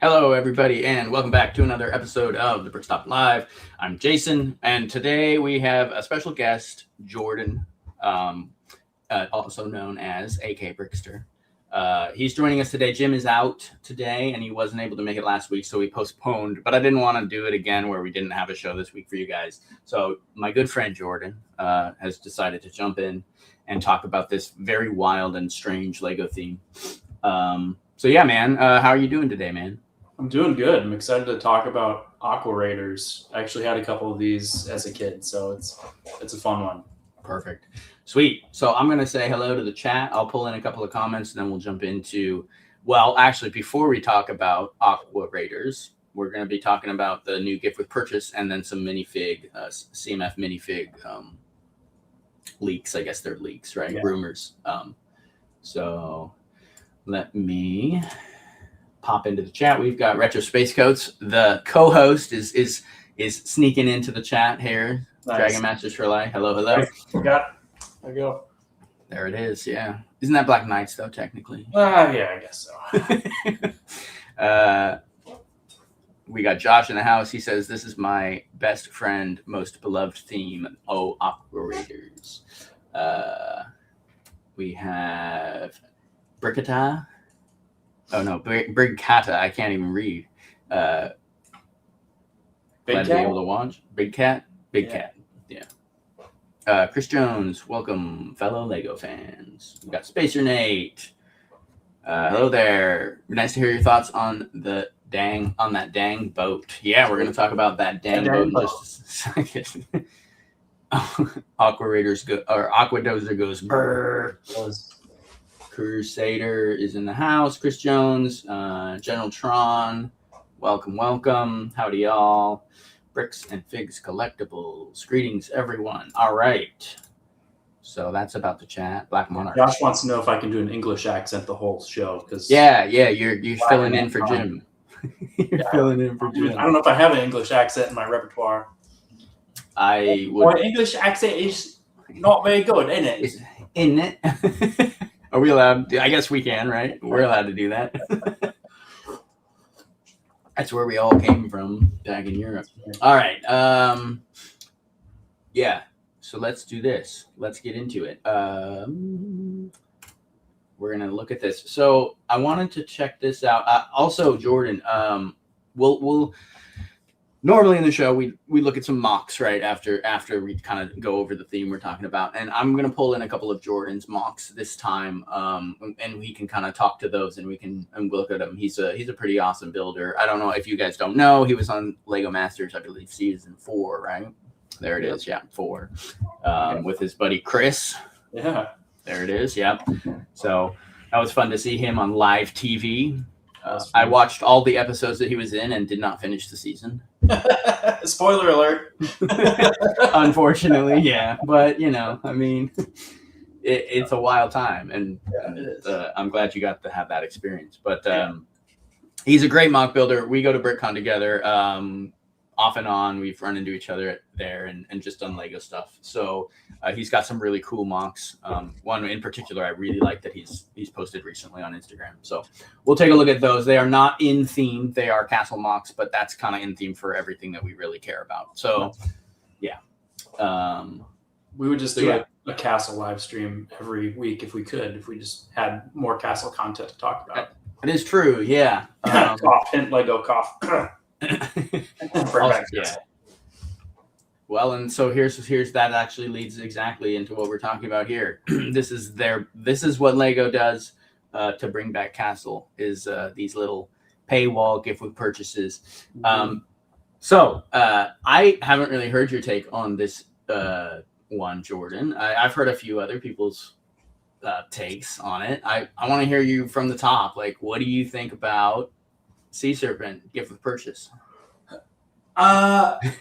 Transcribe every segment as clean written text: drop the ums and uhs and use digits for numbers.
Hello, everybody, and welcome back to another episode of the Brickstop Live. I'm Jason, and today we have a special guest, Jordan, also known as AK Brickster. He's joining us today. Jim is out today, and he wasn't able to make it last week, so we postponed. But I didn't want to do it again where we didn't have a show this week for you guys. So my good friend Jordan has decided to jump in and talk about this very wild and strange Lego theme. So yeah, man, how are you doing today, man? I'm doing good. I'm excited to talk about AquaRaiders. I actually had a couple of these as a kid, so it's a fun one. Perfect. Sweet. So I'm going to say hello to the chat. I'll pull in a couple of comments, and then we'll jump into, well, actually, before we talk about AquaRaiders, we're going to be talking about the new gift with purchase and then some minifig, CMF minifig leaks. I guess they're leaks, right? Yeah. Rumors. So let me pop into the chat. We've got Retro Space Coats. The co-host is sneaking into the chat here. Nice. Dragon Masters for Life. Hello. Got it. There you go. There it is. Yeah. Isn't that Black Knights though? Technically. Yeah, I guess so. We got Josh in the house. He says, "This is my best friend, most beloved theme. Oh, AquaRaiders." We have Brickata. Oh no, Big Cata. I can't even read. Big Glad to be able to watch. Big Cat. Yeah. Chris Jones, welcome, fellow Lego fans. We got Spacer Nate. Hello there. Nice to hear your thoughts on that dang boat. Yeah, we're gonna talk about that dang boat in just a second. AquaRaiders AquaDozer goes brrr. Crusader is in the house. Chris Jones, General Tron, welcome. Howdy, y'all. Bricks and Figs Collectibles. Greetings, everyone. All right. So that's about the chat. Black Monarch. Josh wants to know if I can do an English accent the whole show. Yeah, you're filling in for Jim. Filling in for Jim. I don't know if I have an English accent in my repertoire. I would. My English accent is not very good, isn't it? Isn't it? Are we allowed? I guess we can, right? We're allowed to do that. That's where we all came from back in Europe. All right. Yeah. So let's do this. Let's get into it. We're going to look at this. So I wanted to check this out. Also, Jordan, we'll normally in the show, we look at some mocks, right, after we kind of go over the theme we're talking about. And I'm going to pull in a couple of Jordan's mocks this time, and we can kind of talk to those, and we can look at him. He's a pretty awesome builder. I don't know if you guys don't know, he was on Lego Masters, I believe, season 4, right? There it is, yeah, 4, with his buddy Chris. Yeah. There it is, yep. So that was fun to see him on live TV. I watched all the episodes that he was in and did not finish the season. Spoiler alert. Unfortunately, yeah. But, I mean, it's a wild time. And I'm glad you got to have that experience. But he's a great mock builder. We go to BrickCon together. Off and on, we've run into each other there and just done Lego stuff. So he's got some really cool mocks. One in particular I really like that he's posted recently on Instagram. So we'll take a look at those. They are not in theme. They are castle mocks, but that's kind of in theme for everything that we really care about. So yeah. We would just do a castle live stream every week if we could, if we just had more castle content to talk about. It is true, yeah. Cough, hint Lego cough. Yeah. Well, and so here's that actually leads exactly into what we're talking about here. This is what Lego does to bring back Castle is these little paywall gift with purchases. So I haven't really heard your take on this one, Jordan. I've heard a few other people's takes on it. I want to hear you from the top. Like, what do you think about Sea Serpent gift with purchase? I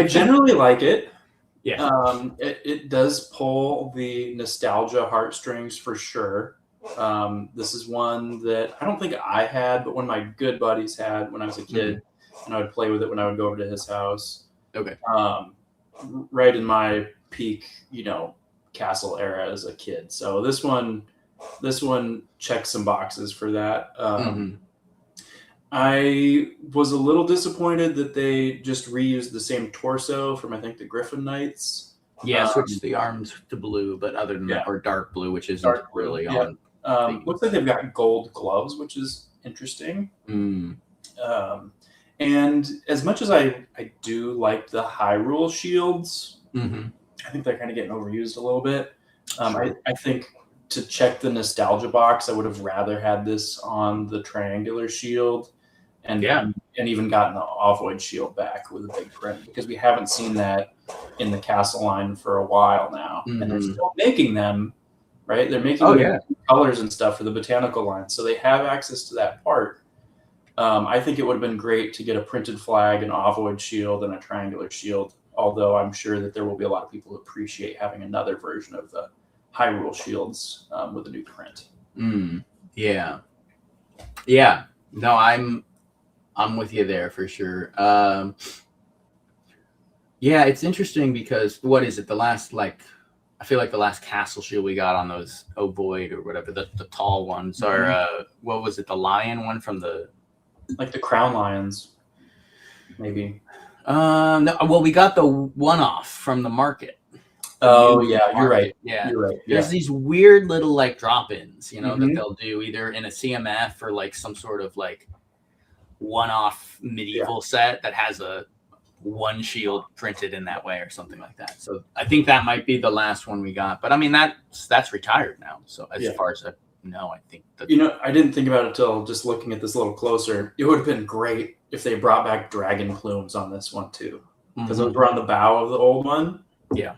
generally like it. Yeah. It does pull the nostalgia heartstrings for sure. This is one that I don't think I had, but one of my good buddies had when I was a kid, and I would play with it when I would go over to his house. Okay. Right in my peak, castle era as a kid. So this one checks some boxes for that. I was a little disappointed that they just reused the same torso from, I think, the Griffin Knights. Yeah, switch the arms to blue, but other than that, or dark blue, which isn't Dark blue, really yeah. on. Looks like they've got gold gloves, which is interesting. Mm. And as much as I do like the Hyrule shields, Mm-hmm. I think they're kind of getting overused a little bit. I think to check the nostalgia box, I would have rather had this on the triangular shield and even gotten the ovoid shield back with a big print, because we haven't seen that in the castle line for a while now. Mm-hmm. And they're still making them, right? They're making colors and stuff for the botanical line. So they have access to that part. I think it would have been great to get a printed flag, an ovoid shield, and a triangular shield, although I'm sure that there will be a lot of people who appreciate having another version of the Hyrule shields with a new print. Yeah. Yeah. No, I'm with you there for sure. Yeah, it's interesting because what is it? The last, I feel like the last castle shield we got on those ovoid or whatever, the tall ones are, what was it? The lion one from the... Like the crown lions, maybe. No, well, we got the one-off from the market. Oh, yeah, you're right. Yeah. You're right. There's these weird little drop-ins, that they'll do either in a CMF or some sort of one-off medieval set that has a one shield printed in that way or something like that. So I think that might be the last one we got. But I mean, that's retired now. So as far as I know, I think that... I didn't think about it till just looking at this a little closer. It would have been great if they brought back dragon plumes on this one too, because those were on the bow of the old one. Yeah.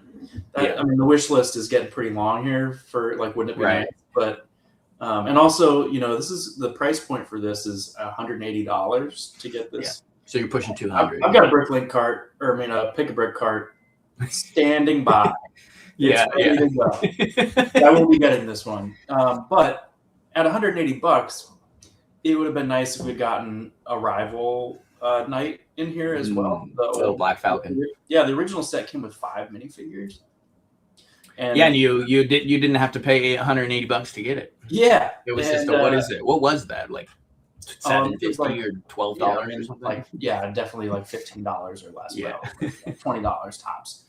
I mean, the wish list is getting pretty long here for wouldn't it be nice? But and also, this is the price point for this is $180 to get this. Yeah. So you're pushing 200. I've got a Bricklink cart, or a pick a brick cart standing by. Ready to go. I will be getting this one. But at $180, it would have been nice if we'd gotten a rival knight in here as well. The old Black Falcon. The original set came with 5 minifigures. And and you didn't have to pay $180 to get it. Yeah. It was just what is it? What was that? $7.50 or $12 or something? Definitely $15 or less. Yeah. $20 tops.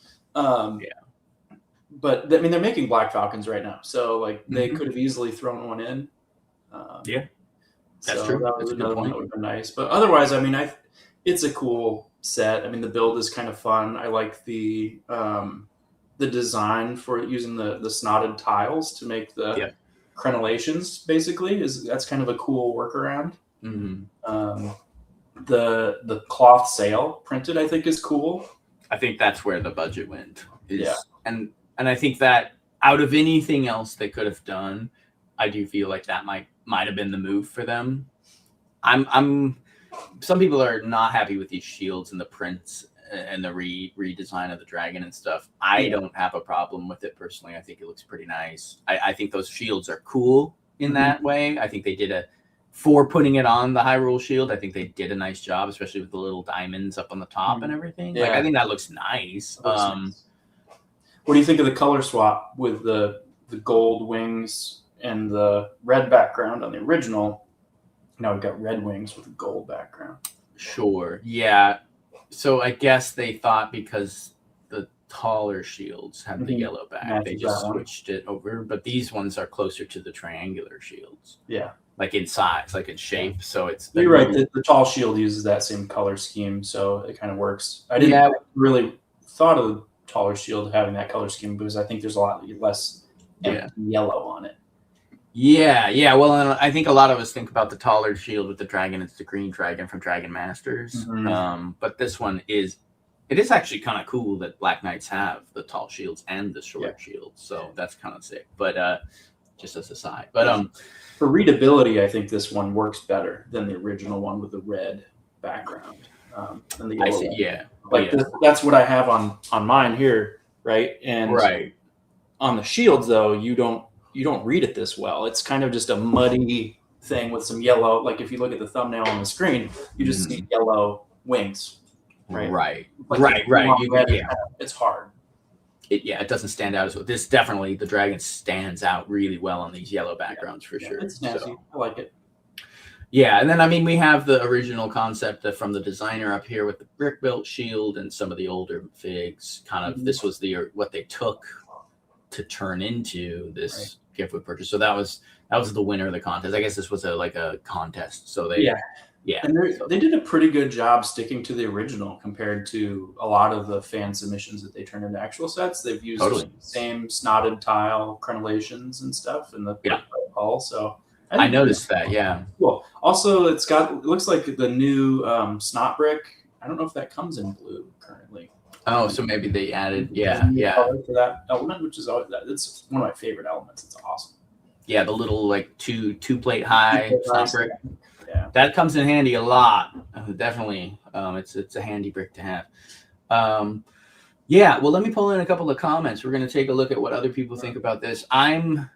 But I mean, they're making Black Falcons right now, so they could have easily thrown one in. That's true. That was another one that would have been nice. But otherwise, I mean, it's a cool set. I mean, the build is kind of fun. I like the design for using the snotted tiles to make the crenellations. Basically, that's kind of a cool workaround. The cloth sail printed, I think, is cool. I think that's where the budget went. And I think that out of anything else they could have done, I do feel like that might have been the move for them. Some people are not happy with these shields and the prints and the redesign of the dragon and stuff. I don't have a problem with it personally. I think it looks pretty nice. I think those shields are cool in that way. I think they did for putting it on the Hyrule shield, I think they did a nice job, especially with the little diamonds up on the top and everything. I think that looks nice. What do you think of the color swap with the gold wings and the red background on the original? Now we've got red wings with a gold background. Sure. Yeah. So I guess they thought because the taller shields had the yellow back, they just switched it over. But these ones are closer to the triangular shields. Yeah. In size, in shape. So it's... You're right. The tall shield uses that same color scheme, so it kind of works. I didn't really thought of the taller shield having that color scheme because I think there's a lot less yellow on it. Yeah. Well, and I think a lot of us think about the taller shield with the dragon. It's the green dragon from Dragon Masters. But this one is actually kind of cool that Black Knights have the tall shields and the short shields. So that's kind of sick. But just as a side. But for readability, I think this one works better than the original one with the red background. And the yellow one. That's what I have on mine here, right? And on the shields, though, you don't read it this well. It's kind of just a muddy thing with some yellow. If you look at the thumbnail on the screen, you just see yellow wings, right? Right. It's hard. It doesn't stand out as well. This definitely, the dragon stands out really well on these yellow backgrounds for sure. It's nasty. I like it. Yeah, and then I mean we have the original concept from the designer up here with the brick built shield and some of the older figs. Kind of this was what they took to turn into this gift with purchase. So that was the winner of the contest. I guess this was a contest. So they and they did a pretty good job sticking to the original compared to a lot of the fan submissions that they turned into actual sets. They've used the same snotted tile crenellations and stuff in the hull. So I noticed that. Yeah. Cool. Also, it looks like the new snot brick. I don't know if that comes in blue currently. Oh, so maybe they added, color to that element, which is it's one of my favorite elements. It's awesome. Yeah, the little like two plate high snot brick. Yeah, that comes in handy a lot. Definitely, it's a handy brick to have. Yeah. Well, let me pull in a couple of comments. We're gonna take a look at what other people think about this. I'm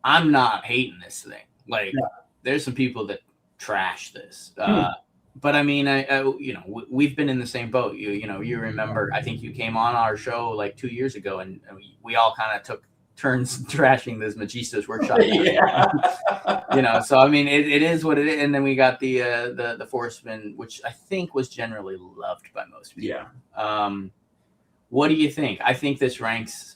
not hating this thing. Like, there's some people that trash this. But I mean, we've been in the same boat. You remember, I think you came on our show like 2 years ago, and we all kind of took turns trashing this Magistas Workshop. So I mean, it is what it is. And then we got the Forceman, which I think was generally loved by most people. Yeah. What do you think? I think this ranks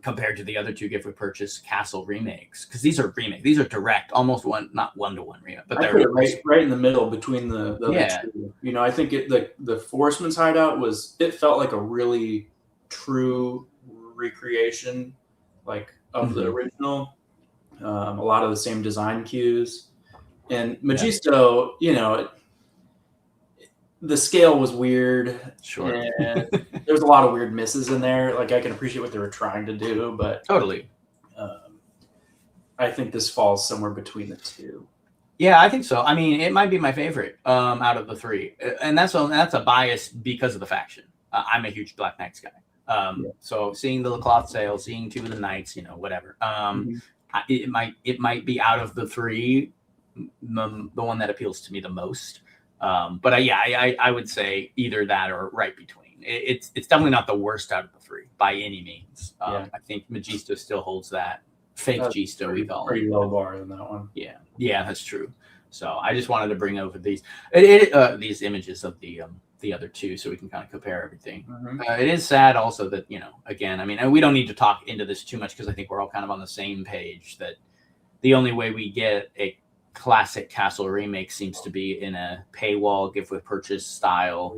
compared to the other two gift with purchase Castle remakes, because these are remakes. These are direct, almost not one-to-one remake, but they're right in the middle between the two. I think the Forceman's Hideout felt like a really true recreation, like of the original. A lot of the same design cues, and Magisto, the scale was weird. Sure. And there's a lot of weird misses in there. Like, I can appreciate what they were trying to do, but totally. I think this falls somewhere between the two. Yeah, I think so. I mean, it might be my favorite out of the three, and that's a bias because of the faction. I'm a huge Black Knights guy. So seeing the cloth sail, seeing two of the knights, whatever. It might be out of the three the one that appeals to me the most. But I would say either that or right between. It's definitely not the worst out of the three by any means. I think Magisto still holds that fake Gisto we call it. Pretty low bar in that one. Yeah, that's true. So I just wanted to bring over these images of the other two so we can kind of compare everything. It is sad also that again, I mean, and we don't need to talk into this too much because I think we're all kind of on the same page that the only way we get a classic Castle remake seems to be in a paywall gift with purchase style.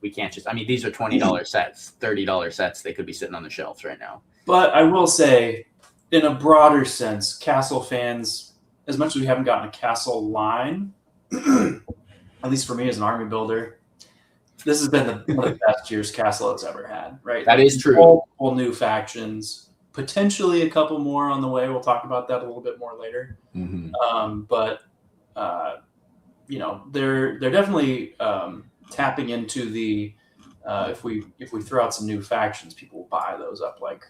We can't just, I mean, these are $20 sets, $30 sets. They could be sitting on the shelves right now. But I will say, in a broader sense, Castle fans, as much as we haven't gotten a Castle line, at least for me as an army builder, this has been one of the best years Castle has ever had, right? That is true. Multiple new factions, potentially a couple more on the way. We'll talk about that a little bit more later. They're definitely tapping into the if we throw out some new factions, people will buy those up like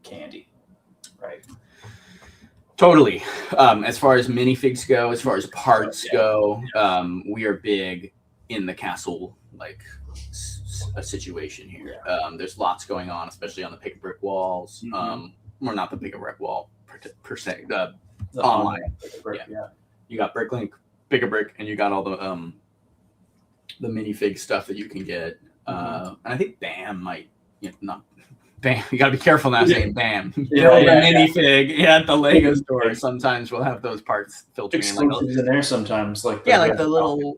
candy, right? Totally. As far as minifigs go, as far as parts go, we are big in the Castle a situation here. There's lots going on, especially on the pick a brick walls. Or not the pick a brick wall per se. The online. You got Bricklink, pick a brick, and you got all the minifig stuff that you can get. And I think BAM might not. BAM, you got to be careful now saying BAM. Build a minifig at the Lego store. Sometimes we'll have those parts filtering exclusives in there sometimes, like the little.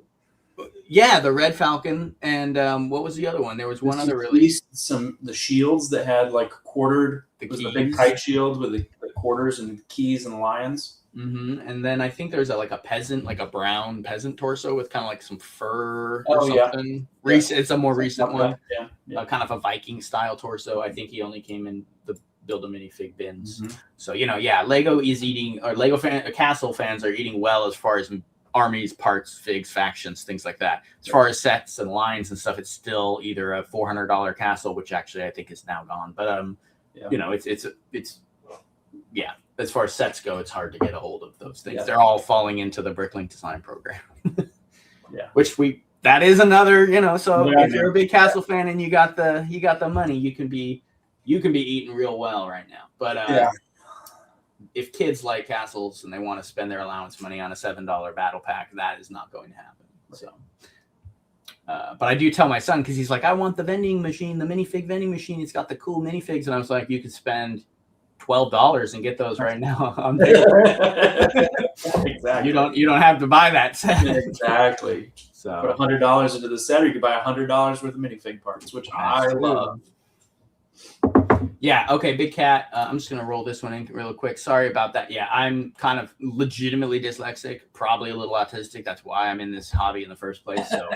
Yeah, the Red Falcon, and what was the other one? There was one other release. The shields that had like quartered. The big kite shield with the quarters and the keys and the lions. And then I think there's a peasant, like a brown peasant torso with kind of like some fur or something. It's a more recent one. Kind of a Viking style torso. I think he only came in the build a minifig bins. So Lego is eating, or Castle fans are eating well as far as armies, parts, figs, factions, things like that. As far as sets and lines and stuff, it's still either a $400 Castle, which actually I think is now gone. But it's as far as sets go, it's hard to get a hold of those things. They're all falling into the Bricklink design program. Which that is another, so if you're a big Castle fan and you got the money, you can be eating real well right now. But if kids like castles and they want to spend their allowance money on a $7 battle pack, that is not going to happen. So, but I do tell my son, because he's like, I want the vending machine, the minifig vending machine. It's got the cool minifigs, and I was like, you could spend $12 and get those right now. Exactly. You don't have to buy that set. Exactly. So put $100 into the set, or you could buy $100 worth of minifig parts, which I love. Yeah. Okay. Big Cat. I'm just gonna roll this one in real quick. Sorry about that. Yeah, I'm kind of legitimately dyslexic, probably a little autistic. That's why I'm in this hobby in the first place. So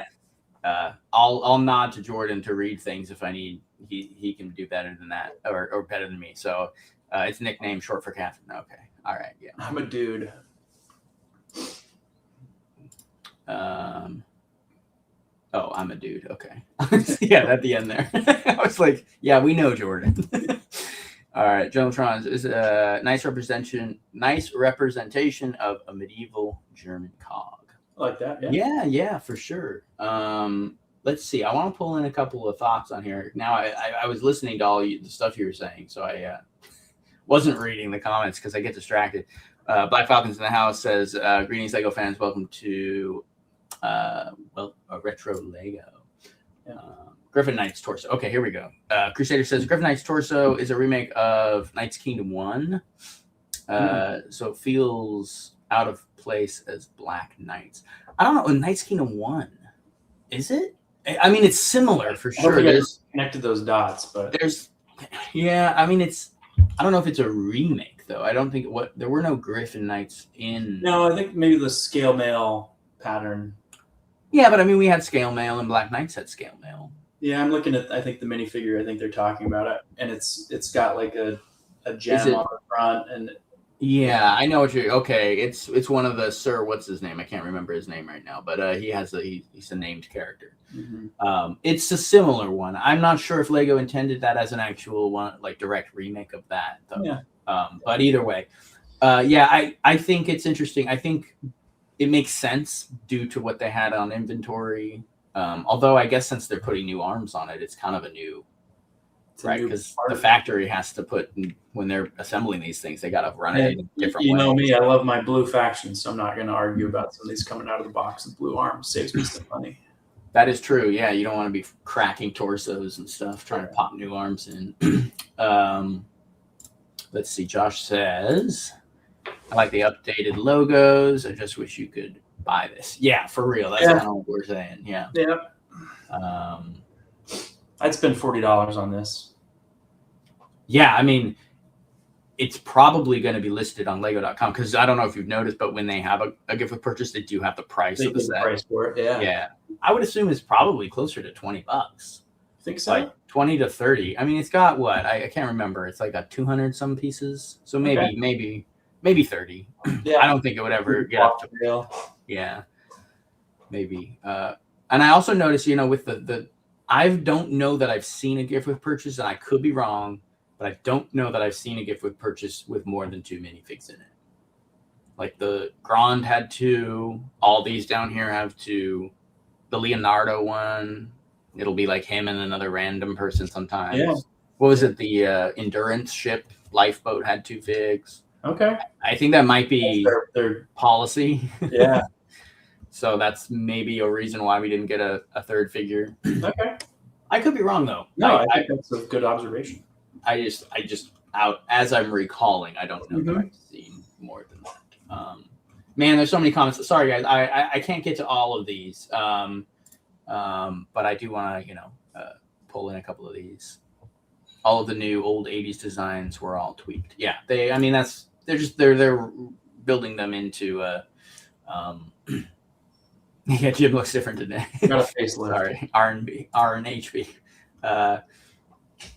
I'll nod to Jordan to read things if I need. He can do better than that, or better than me. So it's nickname short for Catherine. Okay. All right. Yeah. I'm a dude. Oh, I'm a dude. Okay. Yeah, at the end there. I was like, yeah, we know Jordan. All right. Jonatron is a nice representation of a medieval German cog. I like that. Yeah. Yeah, for sure. Let's see. I want to pull in a couple of thoughts on here. Now, I was listening to all the stuff you were saying, so I wasn't reading the comments because I get distracted. Black Falcons in the house says, greetings, Lego fans. Welcome to a retro Lego. Griffin Knight's Torso. Okay, here we go. Crusader says Griffin Knight's Torso is a remake of Knights Kingdom 1. So it feels out of place as Black Knights. I don't know. Knights Kingdom 1. Is it? I mean, it's similar for sure. There's connected those dots, but I mean, I don't know if it's a remake though. I don't think there were no Griffin Knights in. No, I think maybe the scale mail pattern. Yeah, but I mean, we had scale mail and Black Knights had scale mail. Yeah, I'm looking at, I think, the minifigure I think they're talking about it, and it's got like a gem on the front, and yeah, I know what you're. Okay, it's one of the Sir. What's his name? I can't remember his name right now, but he's a named character. Mm-hmm. It's a similar one. I'm not sure if Lego intended that as an actual one, like direct remake of that, though. Yeah. But either way, I think it's interesting. I think it makes sense due to what they had on inventory. Although I guess since they're putting new arms on it, it's kind of a new. Right, because the factory has to put, when they're assembling these things, they got to run it in different ways. You know me, I love my blue faction, so I'm not going to argue about some of these coming out of the box with blue arms. Saves me some money. That is true. Yeah, you don't want to be cracking torsos and stuff, trying to pop new arms in. Let's see. Josh says, I like the updated logos. I just wish you could buy this. Yeah, for real. That's kind of what we're saying. Yeah. Yep. I'd spend $40 on this. Yeah, I mean, it's probably going to be listed on Lego.com because I don't know if you've noticed, but when they have a gift with purchase, they do have the price of the set. Price for it, yeah. Yeah, I would assume it's probably closer to $20. Think so? Like 20 to 30. I mean, it's got what? I can't remember. It's like got 200 some pieces, so maybe 30. Yeah, I don't think it would ever get up to real. Yeah, maybe. And I also noticed, with the I don't know that I've seen a gift with purchase, and I could be wrong, but I don't know that I've seen a gift with purchase with more than 2 minifigs in it. Like the Grand had 2, all these down here have 2. The Leonardo one, it'll be like him and another random person sometimes. Yeah. What was it? The Endurance ship lifeboat had 2 figs. Okay. I think that might be their policy. Yeah. So that's maybe a reason why we didn't get a third figure. Okay. I could be wrong though. No, I think that's a good observation. I just out as I'm recalling, I don't know that I've seen more than that. Man, there's so many comments. Sorry guys, I can't get to all of these. But I do want to pull in a couple of these. All of the new old 80s designs were all tweaked. Yeah, they're building them into yeah, Jim looks different today. Got a facelift. Sorry, R and HB.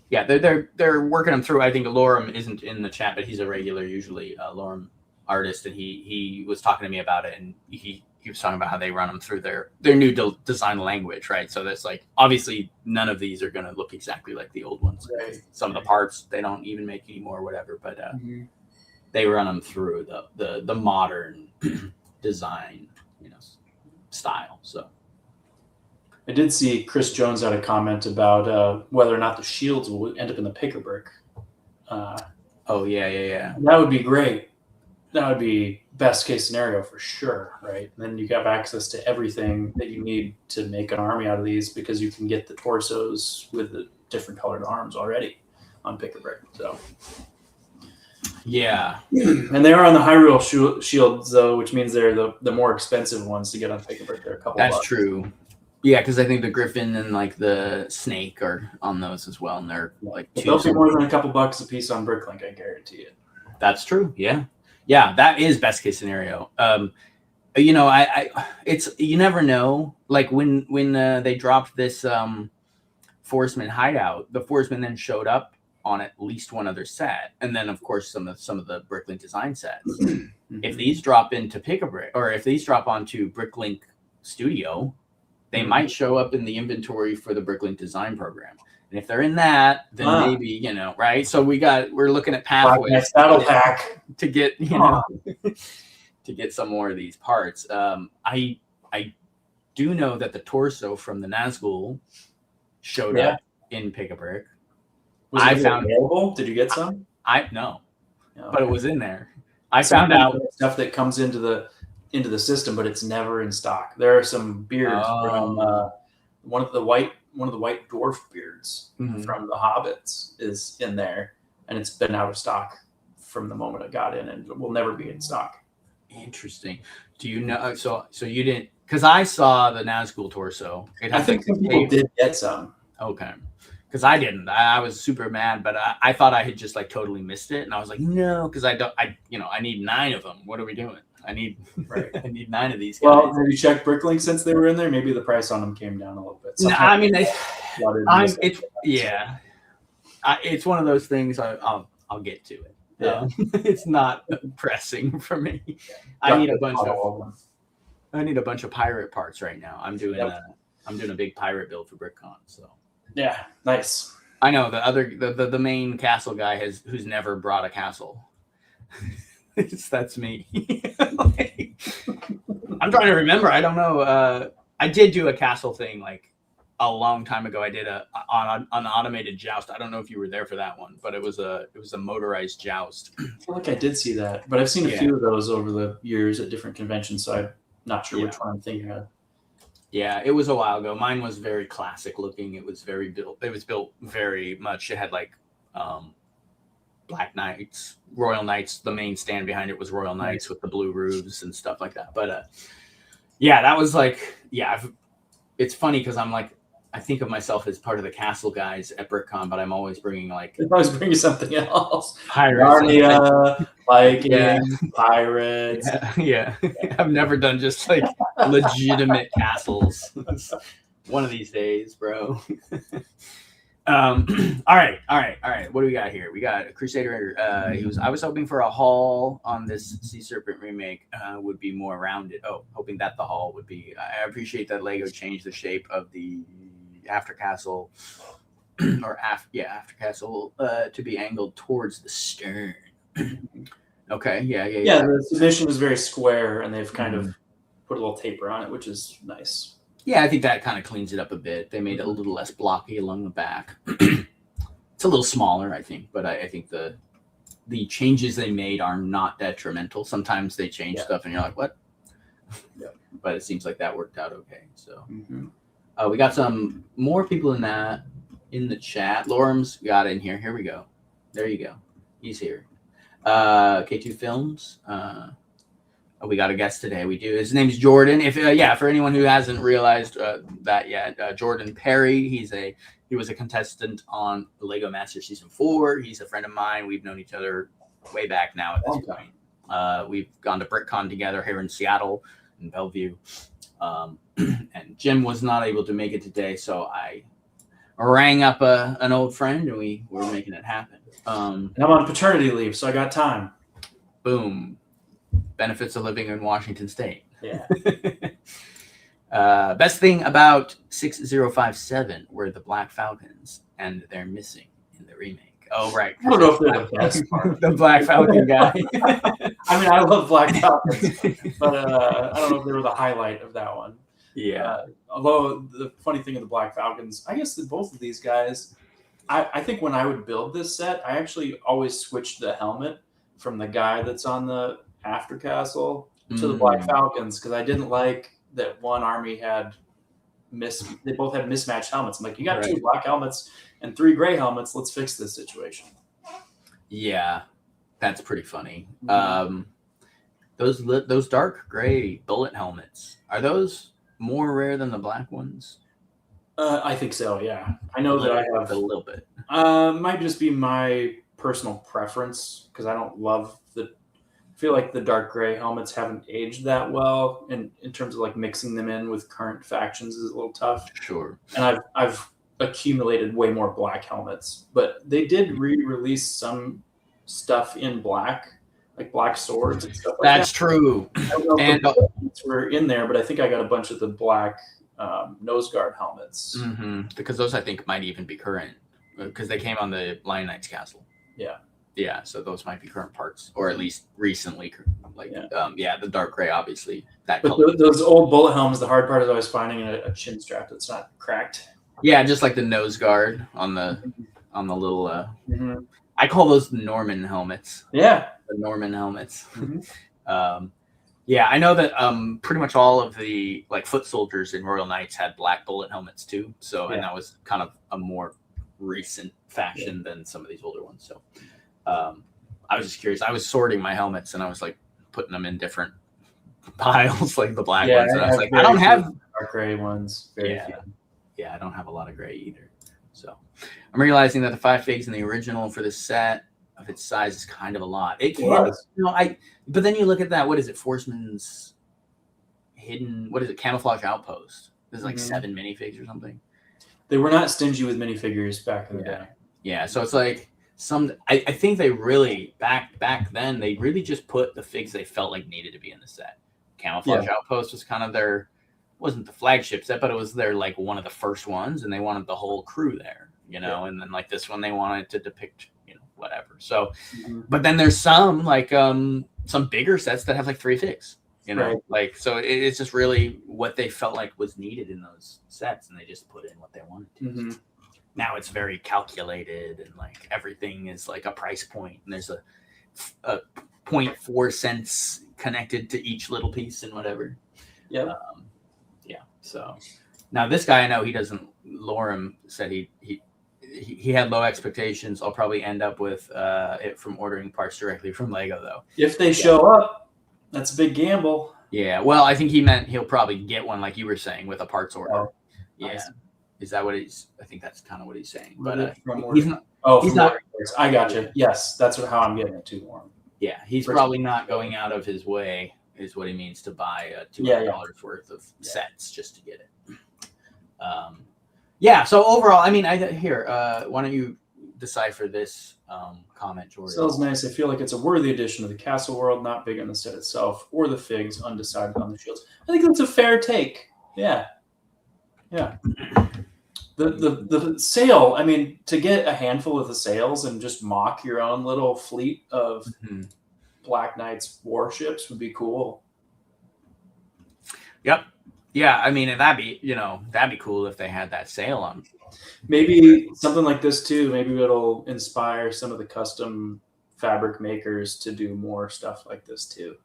Yeah, they're working them through. I think Lorem isn't in the chat, but he's a regular usually Lorem artist, and he was talking to me about it, and he was talking about how they run them through their new design language, right? So that's like obviously none of these are going to look exactly like the old ones. Right. Some of the parts they don't even make anymore, or whatever. But they run them through the modern design, style. So I did see Chris Jones had a comment about whether or not the shields will end up in the picker brick. Oh yeah. That would be great. that would be best case scenario for sure, right? And then you have access to everything that you need to make an army out of these because you can get the torsos with the different colored arms already on Pick-a-Brick. So Yeah. And they are on the Hyrule shields though, which means they're the more expensive ones to get on Pick-a-Brick. They're a couple That's bucks. true. Yeah, because I think the Griffin and like the Snake are on those as well, and they're like they'll be more than a couple bucks a piece on Bricklink, I guarantee it. That's true. Yeah, yeah, that is best case scenario. You know, it's you never know. Like when they dropped this Forceman hideout, the Forceman then showed up on at least one other set, and then of course some of the Bricklink design sets. If these drop into Pick-a-Brick, or if these drop onto Bricklink Studio, they might show up in the inventory for the Bricklink design program. And if they're in that, then maybe, you know, right? So we're looking at pathways battle pack to get, you know, to get some more of these parts. I do know that the torso from the Nazgul showed up in Pick-a-Brick. Was it available? Did you get some? No, but it was in there. I found out stuff that comes into the system, but it's never in stock. There are some beards from one of the white dwarf beards from the Hobbits is in there, and it's been out of stock from the moment it got in, and will never be in stock. Interesting. Do you know? So you didn't, because I saw the Nazgul torso. I think some people did get some. Okay. Because I didn't. I was super mad, but I thought I had just like totally missed it, and I was like, no, because I need 9 of them. What are we doing? I need 9 of these guys. Well, have you checked Bricklink since they were in there? Maybe the price on them came down a little bit. No, I mean, it's one of those things. I'll get to it. Yeah. It's not pressing for me. I need a bunch of pirate parts right now. I'm doing a big pirate build for BrickCon. So yeah, nice. I know the main castle guy who's never brought a castle. That's me. I'm trying to remember. I don't know. I did do a castle thing like a long time ago. I did an automated joust. I don't know if you were there for that one, but it was a motorized joust. I feel like I did see that, but I've seen a few of those over the years at different conventions, so I'm not sure which one I'm thinking of. Yeah, it was a while ago. Mine was very classic looking. It was built very much. It had like Black Knights, Royal Knights. The main stand behind it was Royal Knights with the blue roofs and stuff like that. But that was like, it's funny because I'm like, I think of myself as part of the castle guys at BrickCon, but I'm always bringing something else. Pirates, Narnia, Vikings, pirates. Yeah. I've never done just like legitimate castles. One of these days, bro. All right. What do we got here? We got a Crusader. I was hoping for a haul on this Sea Serpent remake would be more rounded. Hoping that the haul would be. I appreciate that Lego changed the shape of the after castle after castle to be angled towards the stern. Okay. Yeah. The submission is very square, and they've kind of put a little taper on it, which is nice. Yeah, I think that kind of cleans it up a bit. They made it a little less blocky along the back. It's a little smaller, I think, but I think the changes they made are not detrimental. Sometimes they change stuff, and you're like, what? But it seems like that worked out okay. So we got some more people in the chat. Lorem's got in here. Here we go. There you go. He's here. K2 Films. We got a guest today. We do. His name is Jordan. For anyone who hasn't realized that yet, Jordan Perry. He was a contestant on the Lego Master Season 4. He's a friend of mine. We've known each other way back now at this point. We've gone to BrickCon together here in Seattle and Bellevue. And Jim was not able to make it today, so I rang up an old friend, and we were making it happen. And I'm on paternity leave, so I got time. Boom. Benefits of living in Washington State. Yeah. Best thing about 6057 were the Black Falcons, and they're missing in the remake. Oh, right. I don't know if they're the best part. The Black Falcon guy. I mean, I love Black Falcons, but I don't know if they were the highlight of that one. Yeah. Although the funny thing of the Black Falcons, I guess that both of these guys, I think when I would build this set, I actually always switched the helmet from the guy that's on the after Castle to the Black Falcons because I didn't like that one army had they both had mismatched helmets. I'm like, you got 2 black helmets and 3 gray helmets. Let's fix this situation. Yeah, that's pretty funny. Those dark gray bullet helmets, are those more rare than the black ones? I think so. Yeah, I know that I have a little bit. Might just be my personal preference because I don't love I feel like the dark gray helmets haven't aged that well, and in terms of like mixing them in with current factions is a little tough. Sure. And I've accumulated way more black helmets, but they did re-release some stuff in black, like black swords and stuff like that. That's true. I don't know if the helmets were in there, but I think I got a bunch of the black nose guard helmets. Because those I think might even be current because they came on the Lion Knight's Castle. Yeah, so those might be current parts, or at least recently. Like, the dark gray, obviously. But those old bullet helms, the hard part is always finding a chin strap that's not cracked. Yeah, just like the nose guard on the little. I call those the Norman helmets. Yeah, the Norman helmets. Yeah, I know that pretty much all of the like foot soldiers in Royal Knights had black bullet helmets too. So and that was kind of a more recent faction than some of these older ones. So. I was just curious. I was sorting my helmets and I was like putting them in different piles, like the black ones. And I was like, I don't have dark gray ones. Yeah, I don't have a lot of gray either. So I'm realizing that the 5 figs in the original for this set of its size is kind of a lot. It can, but then you look at that. What is it? Forceman's hidden. What is it? Camouflage outpost. There's like 7 minifigs or something. They were not stingy with minifigures back in the day. Yeah, so it's like. I think they really back then they really just put the figs they felt like needed to be in the set. Camouflage Outpost was kind of wasn't the flagship set, but it was their like one of the first ones, and they wanted the whole crew there, and then like this one they wanted to depict whatever. So, but then there's some like some bigger sets that have like 3 figs, like so it's just really what they felt like was needed in those sets, and they just put in what they wanted to. Now it's very calculated and like everything is like a price point and there's a 0.4 cents connected to each little piece and whatever. So now this guy I know he doesn't. Lorem said he had low expectations. I'll probably end up with it from ordering parts directly from Lego though. If they show up, that's a big gamble. Yeah. Well, I think he meant he'll probably get one like you were saying with a parts order. Nice. Is that what he's? I think that's kind of what he's saying. But he's not. He's not. I got you. Yes, that's how I'm getting it too, Warren. Yeah, he's probably not going out of his way, is what he means to buy $200 worth of sets just to get it. So overall, I mean, why don't you decipher this comment, Jordan? Sounds nice. I feel like it's a worthy addition to the castle world, not big on the set itself or the figs, undecided on the shields. I think that's a fair take. Yeah. The sail, I mean, to get a handful of the sails and just mock your own little fleet of Black Knight's warships would be cool. Yep. Yeah, I mean, that'd be cool if they had that sail on. Maybe something like this too. Maybe it'll inspire some of the custom fabric makers to do more stuff like this too.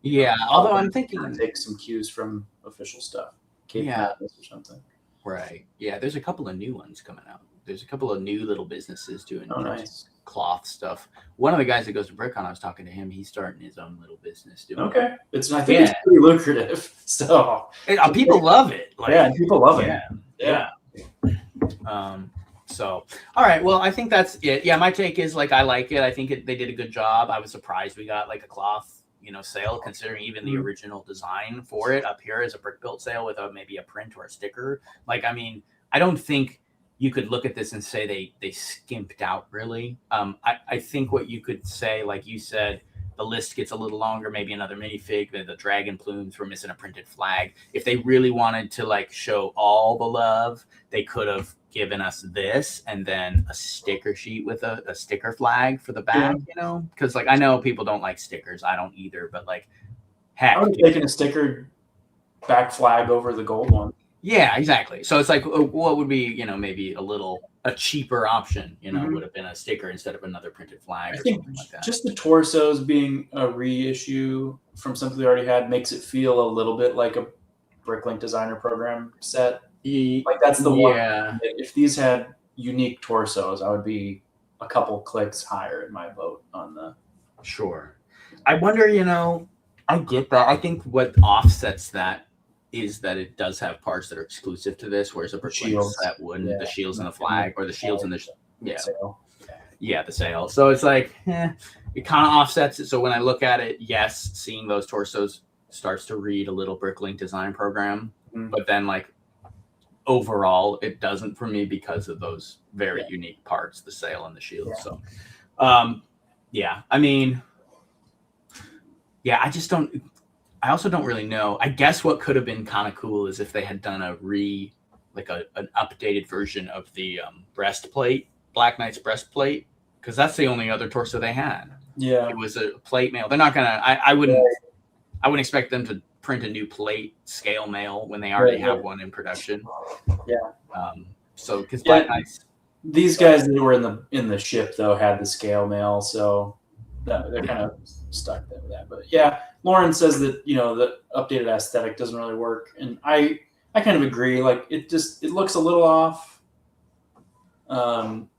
Yeah, although I'm thinking take some cues from official stuff. Or something. Right. Yeah, there's a couple of new ones coming out. There's a couple of new little businesses doing nice cloth stuff. One of the guys that goes to BrickCon, I was talking to him. He's starting his own little business doing. Okay, I think it's pretty lucrative. So people love it. Like, people love it. Yeah. So, all right. Well, I think that's it. Yeah, my take is like I like it. I think they did a good job. I was surprised we got like a cloth sail, considering even the original design for it up here is a brick built sail with maybe a print or a sticker. Like, I mean, I don't think you could look at this and say they skimped out really. I think what you could say, like you said, the list gets a little longer, maybe another minifig, the dragon plumes were missing a printed flag. If they really wanted to like show all the love, they could have given us this and then a sticker sheet with a sticker flag for the back, because like I know people don't like stickers. I don't either, but like heck, I would have taken a sticker back flag over the gold one. Yeah, exactly. So it's like, what would be, maybe a cheaper option, Mhm. would have been a sticker instead of another printed flag I or think something like that. just the torsos being a reissue from something they already had makes it feel a little bit like a Bricklink Designer Program set. Like that's the one. Yeah, If these had unique torsos, I would be a couple clicks higher in my vote on the sure. I wonder, I get that. I think what offsets that is that it does have parts that are exclusive to this, whereas a Bricklink shields. set wouldn't. The shields and the And flag, or the shields and the yeah, sail. yeah, the sail. So it's like, it kind of offsets it. So when I look at it, yes, seeing those torsos starts to read a little Bricklink Design Program, Mhm. but then like overall, it doesn't for me because of those very unique parts, the sail and the shield. Yeah. So, yeah, I mean, yeah, I also don't really know. I guess what could have been kind of cool is if they had done an updated version of the breastplate, Black Knight's breastplate, because that's the only other torso they had. Yeah, It was a plate mail. They're not gonna. I wouldn't expect them to print a new plate scale mail when they already have one in production. Yeah. So because Black Knights, these guys that were in the ship though had the scale mail, so they're kind of stuck there with that. But yeah, Lauren says that the updated aesthetic doesn't really work, and I kind of agree. Like it looks a little off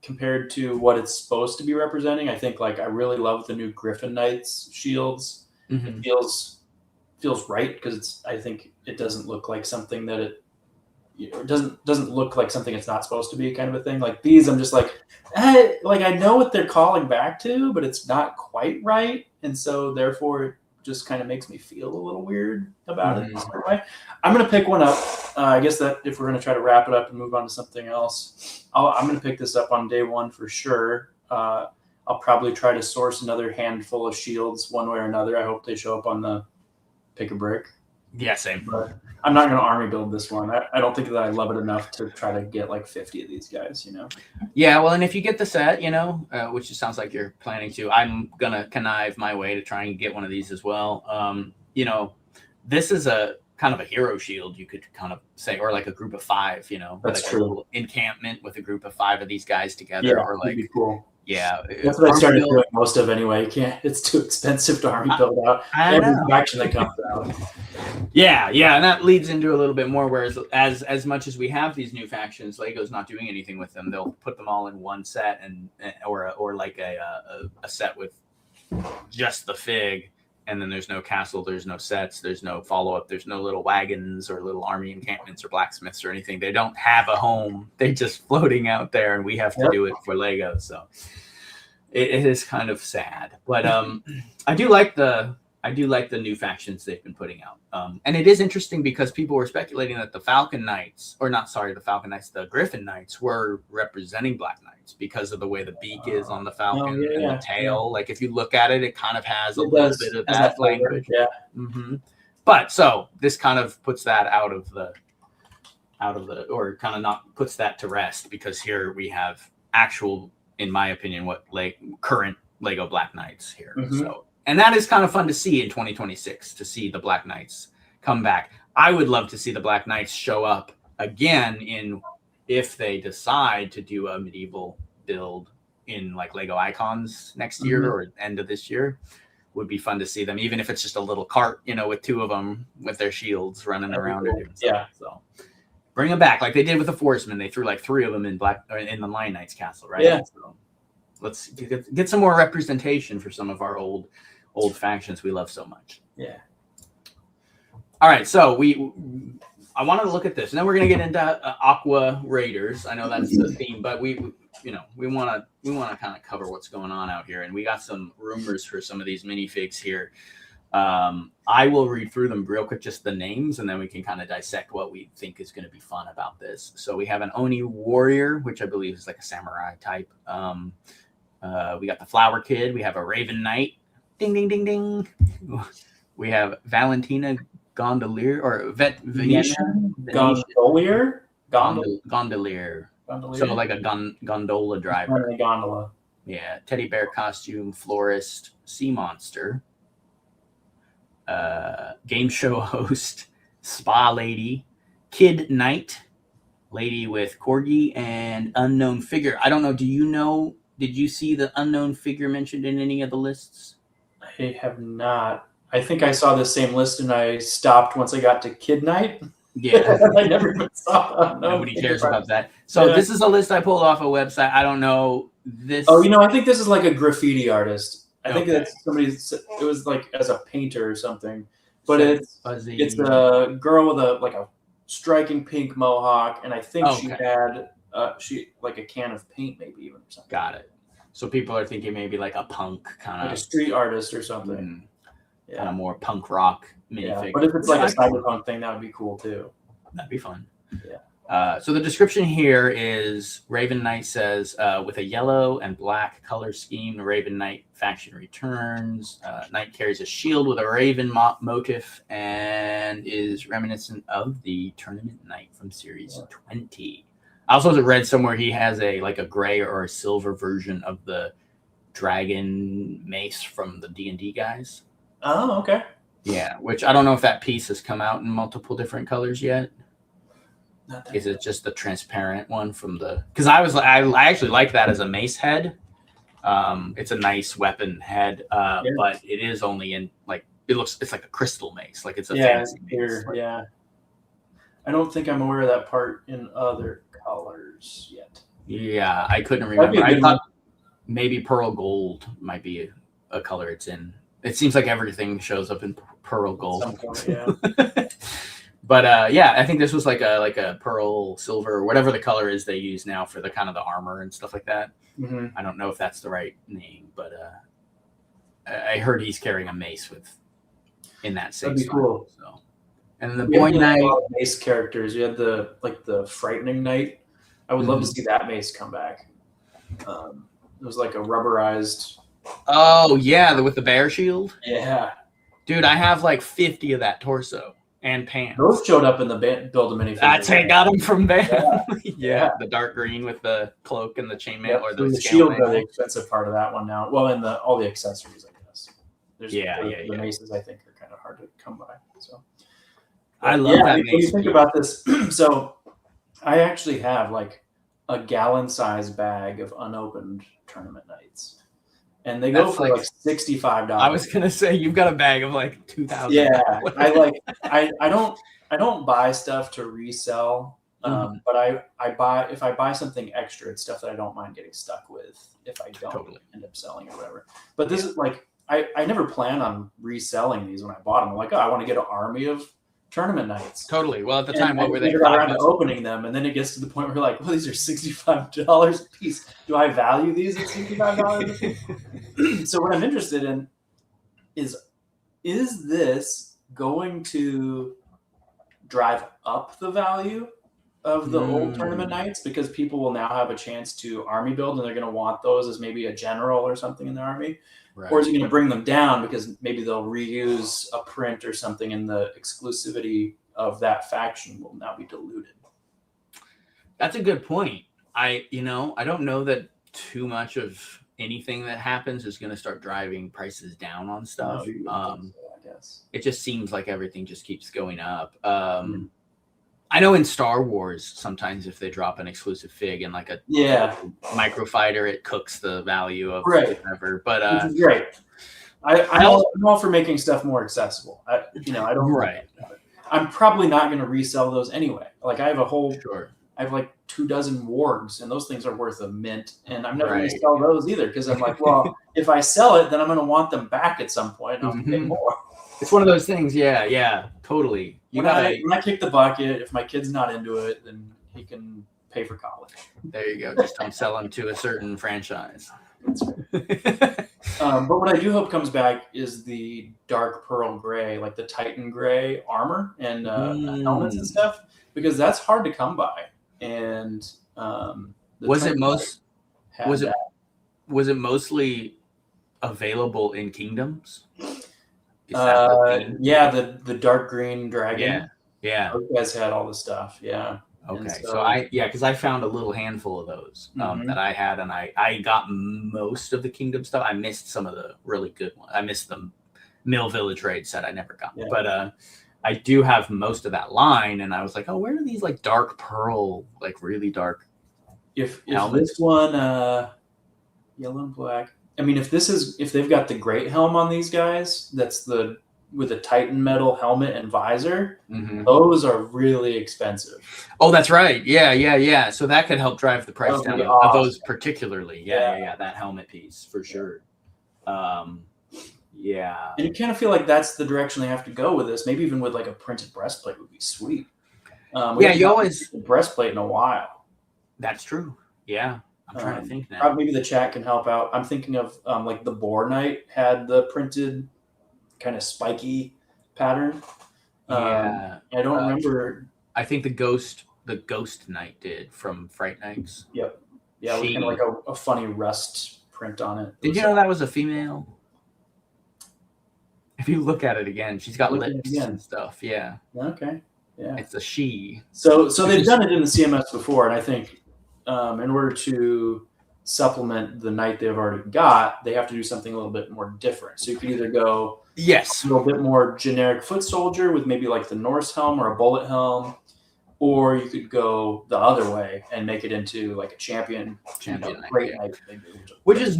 compared to what it's supposed to be representing. I think like I really love the new Griffin Knights shields. mm-hmm. It feels right because I think it doesn't look like something that it doesn't look like something it's not supposed to be, kind of a thing. Like these, I'm just like, like I know what they're calling back to, but it's not quite right, and so therefore it just kind of makes me feel a little weird about it. Way. I'm gonna pick one up. I guess that if we're gonna try to wrap it up and move on to something else, I'm gonna pick this up on day one for sure. I'll probably try to source another handful of shields one way or another. I hope they show up on the pick a brick. Yeah, same. But I'm not going to army build this one. I don't think that I love it enough to try to get like 50 of these guys, Yeah, well, and if you get the set, which it sounds like you're planning to, I'm going to connive my way to try and get one of these as well. This is a kind of a hero shield, you could kind of say, or like a group of 5, That's like true. A little encampment with a group of 5 of these guys together. Yeah, or like, that'd be cool. Yeah, that's what I started doing most of anyway. You can't; it's too expensive to army build out every faction that comes out. Yeah, and that leads into a little bit more. Whereas, as much as we have these new factions, Lego's not doing anything with them. They'll put them all in one set, or like a set with just the fig, and then there's no castle, there's no sets, there's no follow up, there's no little wagons or little army encampments or blacksmiths or anything. They don't have a home. They're just floating out there, and we have to do it for Lego. So it is kind of sad, but I do like the new factions they've been putting out, and it is interesting because people were speculating that the Griffin Knights were representing Black Knights because of the way the beak is on the Falcon and the tail. Yeah. Like if you look at it, it kind of has a little bit of that language. Yeah. Mm-hmm. But so this kind of puts that or kind of not puts that to rest, because here we have actual, in my opinion, current Lego Black Knights here. Mm-hmm. So. And that is kind of fun to see in 2026, to see the Black Knights come back. I would love to see the Black Knights show up again if they decide to do a medieval build in like Lego Icons next year or end of this year. Would be fun to see them, even if it's just a little cart, with 2 of them with their shields running around it. Yeah. So bring them back like they did with the Forcemen. They threw like 3 of them in the Lion Knight's castle, right? Yeah. So let's get some more representation for some of our old factions we love so much. Yeah. All right, so I wanted to look at this, and then we're going to get into AquaRaiders. I know that's the theme, but we want to kind of cover what's going on out here, and we got some rumors for some of these minifigs here. I will read through them real quick, just the names, and then we can kind of dissect what we think is going to be fun about this. So we have an Oni Warrior, which I believe is like a samurai type. We got the Flower Kid. We have a Raven Knight. Ding, ding, ding, ding. We have Valentina Gondolier or Venetian Gondolier. Gondolier. So like a gondola driver. A gondola. Yeah. Teddy bear costume, florist, sea monster, game show host, spa lady, Kid Knight, lady with corgi, and unknown figure. I don't know. Do you know? Did you see the unknown figure mentioned in any of the lists? I have not. I think I saw the same list and I stopped once I got to Kid Night. Yeah. I never even saw. Nobody cares about that. So this is a list I pulled off a website. I don't know this. Oh, I think this is like a graffiti artist. I think that's somebody. It was like as a painter or something. But it's a girl with a striking pink mohawk, and I think she had like a can of paint, maybe even or something. Got it. So people are thinking maybe like a punk kind of like a street artist or something. Kind of more punk rock minifig. But if it's like a cyberpunk thing, that would be cool too. That'd be fun. Yeah. So the description here is Raven Knight says, with a yellow and black color scheme, the Raven Knight faction returns. Knight carries a shield with a raven motif and is reminiscent of the Tournament Knight from Series 20. I also read somewhere he has a gray or a silver version of the dragon mace from the D&D guys. Oh, okay. Yeah, which I don't know if that piece has come out in multiple different colors yet. Is it just the transparent one from the? Because I actually like that as a mace head. It's a nice weapon head, but it is only in it's like a crystal mace, like it's a fancy mace. Yeah. I don't think I'm aware of that part in other colors yet. Yeah, I couldn't remember. I thought maybe pearl gold might be a color it's in. It seems like everything shows up in pearl gold. Point, yeah. But I think this was like a pearl silver or whatever the color is they use now for the kind of the armor and stuff like that. Mm-hmm. I don't know if that's the right name, but I heard he's carrying a mace in that same. That'd be cool. So, and the boy knight mace characters. You had the frightening knight. I would love to see that mace come back. It was like a rubberized. Oh yeah, with the bear shield. Yeah, dude, I have like 50 of that torso and pants. Those showed up in the build a minifigure. That's I got them from there. Yeah, the dark green with the cloak and the chainmail or the shield. The expensive part of that one now. Well, and all the accessories, I guess. There's the maces I think are kind of hard to come by. So I love that. When you think about this, so I actually have like a gallon-sized bag of unopened Tournament Knights. And they go for like $65. I was gonna say you've got a bag of like 2,000. Yeah, I don't buy stuff to resell, but I buy if I buy something extra, it's stuff that I don't mind getting stuck with if I don't end up selling or whatever. But this is like I never plan on reselling these when I bought them. I'm like, I want to get an army of Tournament Knights. Totally. Well, at the time, what were they? Around to opening them, and then it gets to the point where we're like, well, these are $65 a piece. Do I value these at $65 a piece? So what I'm interested in is this going to drive up the value of the old Tournament Knights because people will now have a chance to army build and they're going to want those as maybe a general or something in the army? Right. Or is it going to bring them down because maybe they'll reuse a print or something and the exclusivity of that faction will now be diluted? That's a good point. I don't know that too much of anything that happens is going to start driving prices down on stuff. I guess. It just seems like everything just keeps going up. I know in Star Wars, sometimes if they drop an exclusive fig in like a microfighter, it cooks the value of whatever. But which is great. I'm all for making stuff more accessible. I don't. Right. I'm probably not going to resell those anyway. Like I have I have like 24 wargs, and those things are worth a mint, and I'm never going to sell those either because I'm like, well, if I sell it, then I'm going to want them back at some point, and I'll pay more. It's one of those things. Yeah, totally. When I kick the bucket, if my kid's not into it, then he can pay for college. There you go. Just don't sell them to a certain franchise. But what I do hope comes back is the dark pearl gray, like the Titan gray armor and helmets and stuff, because that's hard to come by. And was it mostly available in Kingdoms? The dark green dragon. Yeah. Those guys had all the stuff. Yeah. Okay. So because I found a little handful of those that I had, and I got most of the Kingdom stuff. I missed some of the really good ones. I missed the Mill Village raid set I never got. Yeah. But I do have most of that line, and I was like, oh, where are these like dark pearl, like really dark If helmets? this one, yellow and black. I mean, if they've got the great helm on these guys, that's with a Titan metal helmet and visor, Mm-hmm. those are really expensive. Oh, that's right. Yeah. So that could help drive the price down of those particularly. Yeah. That helmet piece for sure. Yeah. And you kind of feel like that's the direction they have to go with this. Maybe even with like a printed breastplate would be sweet. You always breastplate in a while. That's true. Yeah. I'm trying to think now. Maybe the chat can help out. I'm thinking of like the Boar Knight had the printed kind of spiky pattern. Yeah. I don't remember. I think the Ghost Knight did from Fright Nights. Yep. Yeah, it was kind of like a funny rust print on it. Did you know that was a female? If you look at it again, she's got lips and stuff. Yeah. Okay. Yeah. It's a she. So they've done it in the CMS before, and I think in order to supplement the knight they've already got, they have to do something a little bit more different. So you could either go a little bit more generic foot soldier with maybe like the Norse helm or a bullet helm, or you could go the other way and make it into like a champion great knight. Which is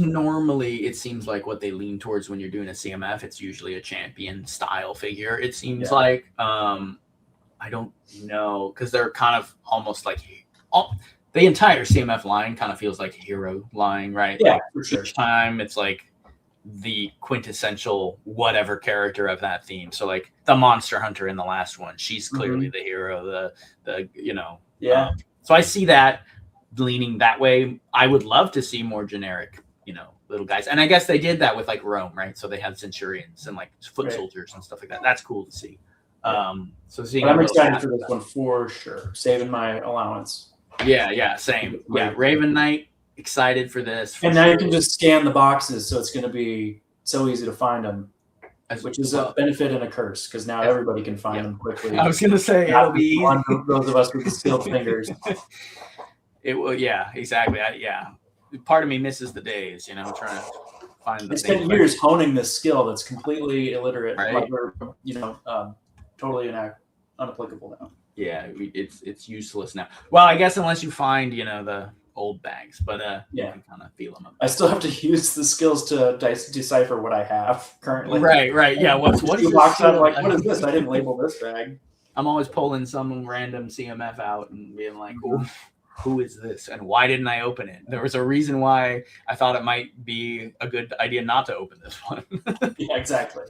normally, it seems like what they lean towards when you're doing a CMF. It's usually a champion style figure. It seems like I don't know, because they're kind of almost like the entire CMF line kind of feels like a hero line, right? Yeah, like for sure. Each time it's like the quintessential whatever character of that theme. So like the Monster Hunter in the last one, she's clearly the hero. So I see that leaning that way. I would love to see more generic, little guys, and I guess they did that with like Rome, right? So they had centurions and like foot soldiers and stuff like that. That's cool to see. So seeing, I'm excited for this one for sure. Saving my allowance. Yeah, same. Yeah, Raven Knight, excited for this. And now you can just scan the boxes, so it's going to be so easy to find them, which is a benefit and a curse, because now everybody can find them quickly. I was going to say, it'll be easy. Those of us with the skilled fingers. It will, yeah, exactly. Part of me misses the days, trying to find the I spent years honing this skill that's completely illiterate, right? Totally unapplicable now. Yeah, it's useless now. Well, I guess unless you find, the old bags, but you can kind of feel them. I still have to use the skills to decipher what I have currently. Right. Yeah, what is box? I'm like, what is this? I didn't label this bag. I'm always pulling some random CMF out and being like, who is this? And why didn't I open it? There was a reason why I thought it might be a good idea not to open this one. Yeah, exactly.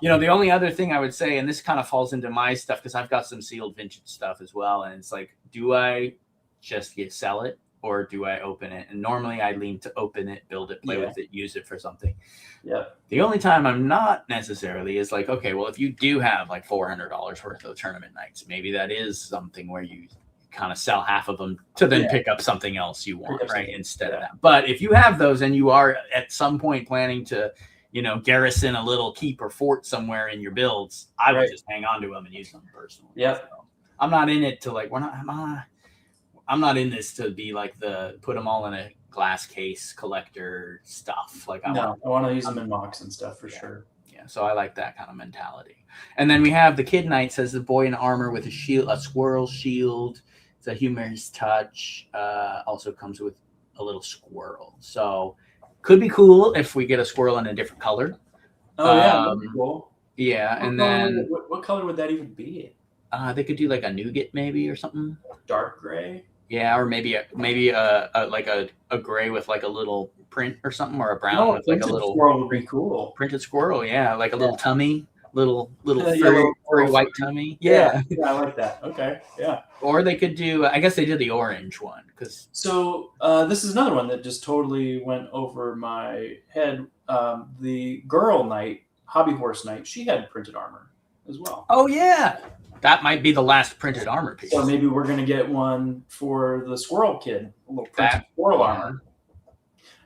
The only other thing I would say, and this kind of falls into my stuff because I've got some sealed vintage stuff as well, and it's like, do I just sell it or do I open it? And normally I lean to open it, build it, play with it, use it for something. Yeah. The only time I'm not necessarily is like, okay, well, if you do have like $400 worth of tournament nights, maybe that is something where you kind of sell half of them to then pick up something else you want, right? Instead of that. But if you have those and you are at some point planning to garrison a little keep or fort somewhere in your builds, I would just hang on to them and use them personally. Yeah. So I'm not in it to like, I'm not in this to be like put them all in a glass case collector stuff. Like I want to use them in mocks and stuff for sure. Yeah. So I like that kind of mentality. And then we have the Kid Knight, says the boy in armor with a squirrel shield. It's a humorous touch. Also comes with a little squirrel. So could be cool if we get a squirrel in a different color. Oh, that'd be cool. Yeah, and then what color would that even be? They could do like a nougat maybe or something. Dark gray. Yeah, or maybe a gray with like a little print or something, or a brown with like a little squirrel would be cool. Printed squirrel, yeah, like a little tummy, little furry white tummy. Yeah, I like that. Okay, yeah. Or they could do, I guess they did the orange one because. So this is another one that just totally went over my head. The girl knight, hobby horse knight, she had printed armor as well. Oh yeah, that might be the last printed armor piece. So maybe we're gonna get one for the squirrel kid, a little printed squirrel armor.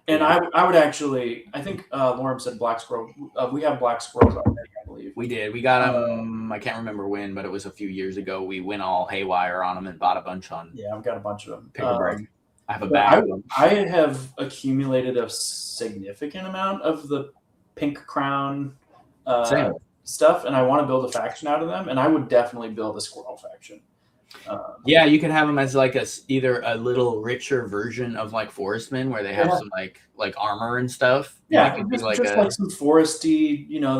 And I would actually, I think Lauren said black squirrel. We have black squirrels already, I believe. We did. We got them. I can't remember when, but it was a few years ago. We went all haywire on them and bought a bunch on. Yeah, I've got a bunch of them. Pick a break. I have a bag of them. I have accumulated a significant amount of the pink crown stuff, and I want to build a faction out of them, and I would definitely build a squirrel faction. Yeah, you could have them as like either a little richer version of like Forestmen, where they have some like armor and stuff. Yeah, it could just, be like like some foresty, you know,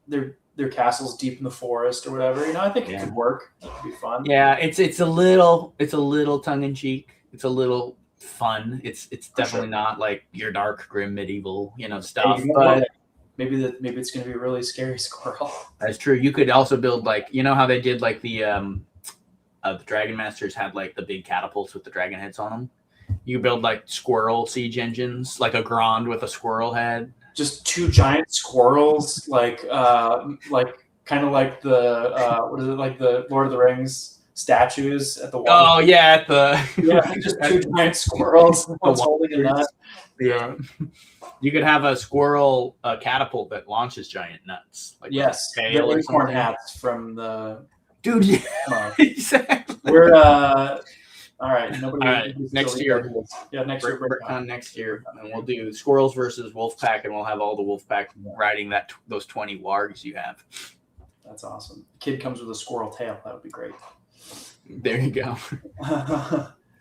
their castles deep in the forest or whatever. You know, I think it could work. It could be fun. Yeah, it's a little tongue in cheek. It's a little fun. It's definitely not like your dark grim medieval, you know, stuff. But maybe it's going to be a really scary squirrel. That's true. You could also build like, you know how they did like the Dragon Masters had like the big catapults with the dragon heads on them. You build like squirrel siege engines, like a Grand with a squirrel head. Just two giant squirrels, like kind of like the what is it, like the Lord of the Rings statues at the water. Oh yeah, just two giant squirrels. One's holding a nut. Yeah. You could have a squirrel catapult that launches giant nuts. Like the acorn hats from the dude. Yeah, exactly. We're all right. All right. Next year. Yeah, next year. BrickCon next year, and we'll do squirrels versus Wolfpack, and we'll have all the Wolfpack riding those 20 wargs you have. That's awesome. Kid comes with a squirrel tail. That would be great. There you go.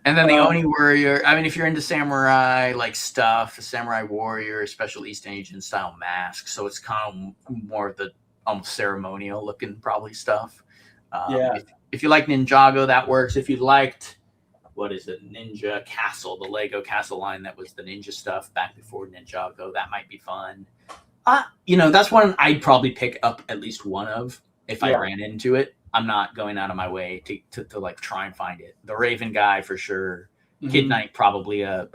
And then the Oni warrior. I mean, if you're into samurai like stuff, a samurai warrior, special East Asian style mask. So it's kind of more of the almost ceremonial looking probably stuff. If you like Ninjago, that works. If you liked, what is it, Ninja Castle, the Lego Castle line that was the ninja stuff back before Ninjago, that might be fun. You know, that's one I'd probably pick up at least one of if I ran into it. I'm not going out of my way to like try and find it. The Raven guy for sure. Mm-hmm. Kid Knight probably a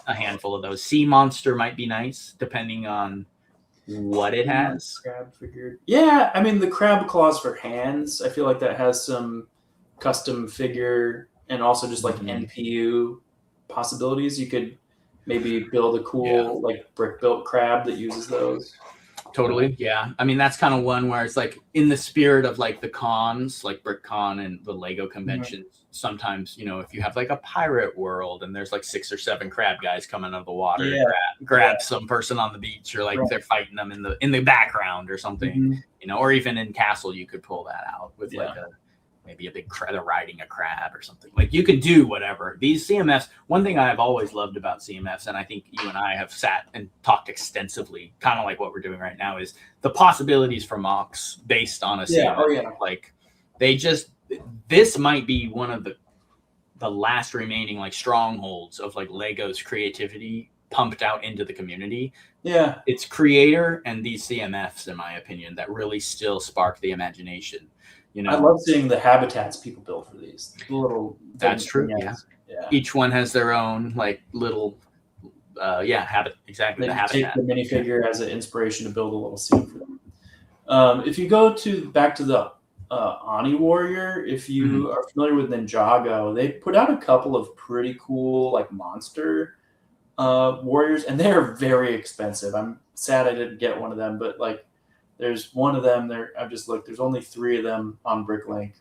handful of those. Sea Monster might be nice depending on what it has. Crab figure. Yeah, I mean the crab claws for hands. I feel like that has some custom figure and also just like NPU possibilities. You could maybe build a cool like brick built crab that uses those. Totally, yeah. I mean, that's kind of one where it's like in the spirit of like the cons, like BrickCon and the Lego conventions. Mm-hmm. Sometimes, you know, if you have like a pirate world and there's like 6 or 7 crab guys coming out of the water, and grab some person on the beach, or like they're fighting them in the background or something, you know, or even in Castle, you could pull that out with like maybe a big crab riding a crab or something. Like you could do whatever. These CMFs, one thing I've always loved about CMFs, and I think you and I have sat and talked extensively, kind of like what we're doing right now, is the possibilities for mocks based on a CMF. Like this might be one of the last remaining like strongholds of like Lego's creativity pumped out into the community. Yeah. It's creator and these CMFs, in my opinion, that really still spark the imagination. You know, I love seeing the habitats people build for these little. That's true. Yeah. Each one has their own like little, habit. Exactly. Then the habitat. Take the minifigure as an inspiration to build a little scene for them. If you go back to the Oni warrior, if you are familiar with Ninjago, they put out a couple of pretty cool like monster warriors, and they are very expensive. I'm sad I didn't get one of them, but like. There's one of them there. I've just looked. There's only 3 of them on BrickLink,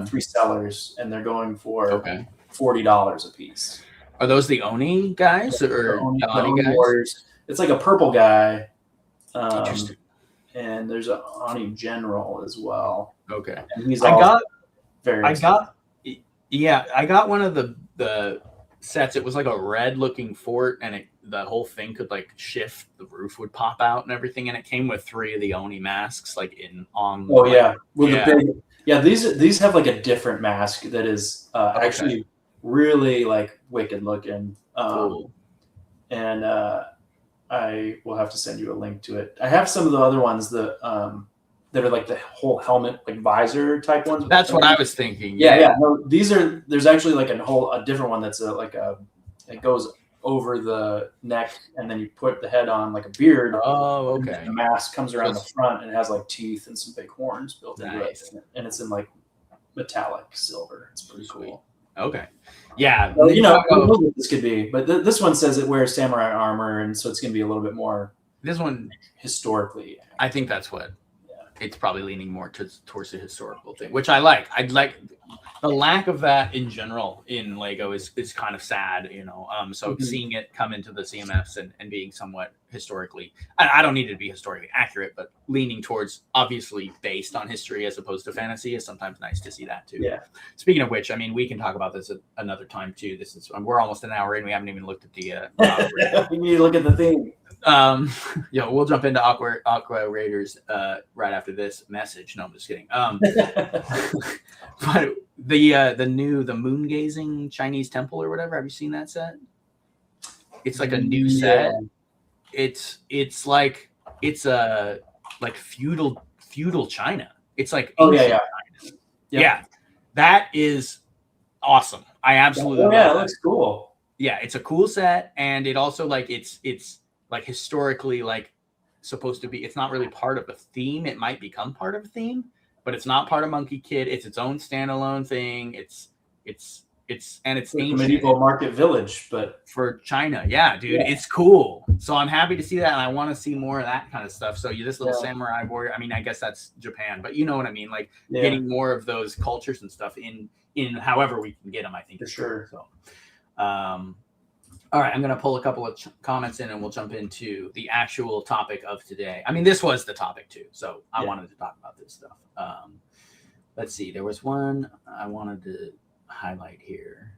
3 sellers, and they're going for $40 a piece. Are those the Oni guys or the Oni guys? Warriors? It's like a purple guy. Interesting. And there's an Oni general as well. Okay. And he's I got one of the sets. It was like a red looking fort, and the whole thing could like shift, the roof would pop out and everything, and it came with 3 of the Oni masks like the big these have like a different mask that is actually really like wicked looking. Cool. And I will have to send you a link to it. I have some of the other ones that are like the whole helmet, like visor type ones. That's what I was thinking. Yeah. No, there's actually like a different one that's it goes over the neck, and then you put the head on like a beard. Oh, okay. And the mask comes around the front, and it has like teeth and some big horns built into it. And it's in like metallic silver. It's pretty cool. Okay. Yeah. Well, you know, I don't know what this could be, but this one says it wears samurai armor, and so it's going to be a little bit more. This one historically. I think that's what. It's probably leaning more towards the historical thing, which I like. I'd like the lack of that in general in Lego is kind of sad, you know. So seeing it come into the CMFs and being somewhat historically, I don't need it to be historically accurate, but leaning towards obviously based on history as opposed to fantasy is sometimes nice to see that too. Yeah. Speaking of which, I mean, we can talk about this at another time too. We're almost an hour in. We haven't even looked at the. We need to look at the theme. We'll jump into AquaRaiders right after this message. No, I'm just kidding. But the moon gazing Chinese temple or whatever. Have you seen that set? It's like a new set. It's like feudal China. It's like China. Yeah, that is awesome. I absolutely love it looks cool. Yeah, it's a cool set, and it also like it's like historically like supposed to be. It's not really part of a theme. It might become part of a theme, but it's not part of Monkey Kid. It's its own standalone thing. It's ancient. Medieval market village, but for China. Yeah, dude, it's cool. So I'm happy to see that, and I want to see more of that kind of stuff. So this little samurai warrior. I mean, I guess that's Japan, but you know what I mean. Like getting more of those cultures and stuff in however we can get them. I think for sure. So, all right, I'm going to pull a couple of comments in, and we'll jump into the actual topic of today. I mean, this was the topic too, so I wanted to talk about this stuff. Let's see. There was one I wanted to highlight here.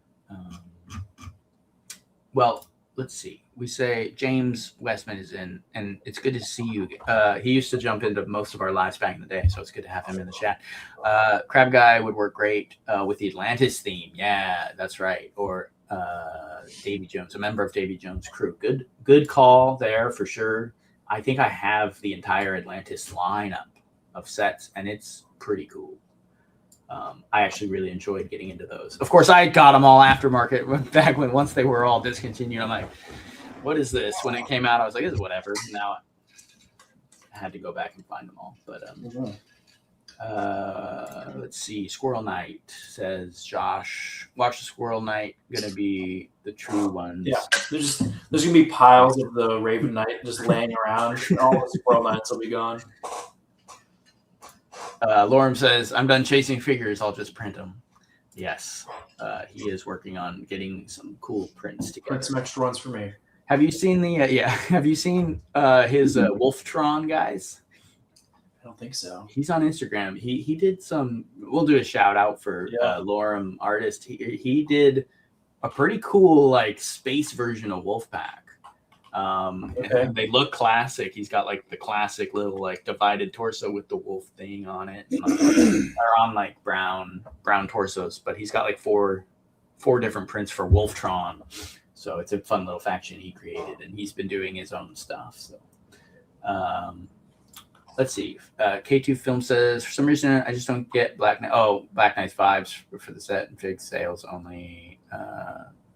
Well, let's see. We say James Westman is in, and it's good to see you. He used to jump into most of our lives back in the day, so it's good to have him in the chat. Crab Guy would work great with the Atlantis theme. Yeah, that's right. Or Davy Jones, a member of Davy Jones' crew. Good call there for sure. I think I have the entire Atlantis lineup of sets, and it's pretty cool. I actually really enjoyed getting into those. Of course, I got them all aftermarket back once they were all discontinued. I'm like, what is this? When it came out, I was like, it's whatever. Now I had to go back and find them all. But let's see. Squirrel Knight says, Josh, watch the Squirrel Knight. Gonna be the true ones. Yeah, there's gonna be piles of the Raven Knight just laying around. All the Squirrel Knights will be gone. Lorem says, I'm done chasing figures. I'll just print them. Yes. He is working on getting some cool prints together. Print some extra ones for me. Have you seen have you seen his Wolftron guys? I don't think so. He's on Instagram. He did some, we'll do a shout out for Lorem artist. He did a pretty cool like space version of Wolfpack. They look classic. He's got like the classic little like divided torso with the wolf thing on it. They're on like brown torsos, but he's got like four different prints for Wolftron. So it's a fun little faction he created, and he's been doing his own stuff. So let's see. K2 Film says, for some reason I just don't get Black Knight. Oh, Black Knight's vibes for the set and fig sales only.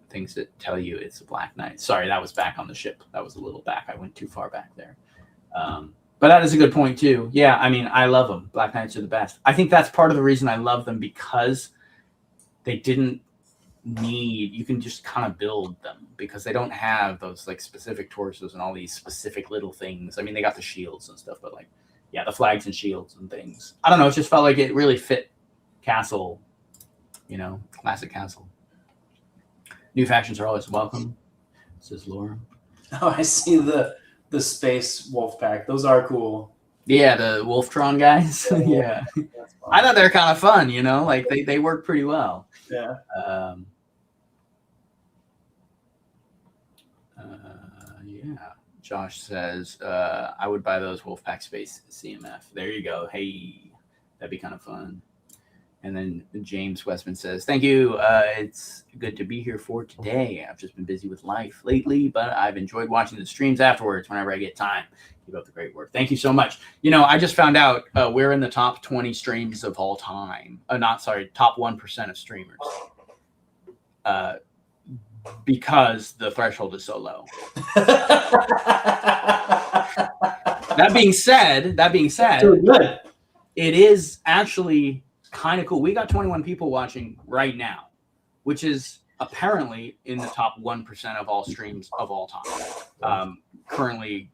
Things that tell you it's a Black Knight. Sorry, that was back on the ship. That was a little back. I went too far back there. But that is a good point too. Yeah, I mean, I love them. Black Knights are the best. I think that's part of the reason I love them, because they didn't need, you can just kind of build them because they don't have those like specific torsos and all these specific little things. I mean, they got the shields and stuff, but like, yeah, the flags and shields and things. I don't know. It just felt like it really fit Castle, classic Castle. New factions are always welcome, says Laura. Oh, I see the space wolf pack. Those are cool. Yeah, the Wolftron guys. Yeah. I thought they're kind of fun, like they work pretty well. Yeah. Yeah. Josh says, I would buy those Wolfpack Space CMF. There you go. Hey, that'd be kind of fun. And then James Westman says, thank you. It's good to be here for today. I've just been busy with life lately, but I've enjoyed watching the streams afterwards whenever I get time. Keep up the great work. Thank you so much. I just found out we're in the top 20 streams of all time. Top 1% of streamers. Because the threshold is so low. That being said, it is actually kind of cool. We got 21 people watching right now, which is apparently in the top 1% of all streams of all time. Currently,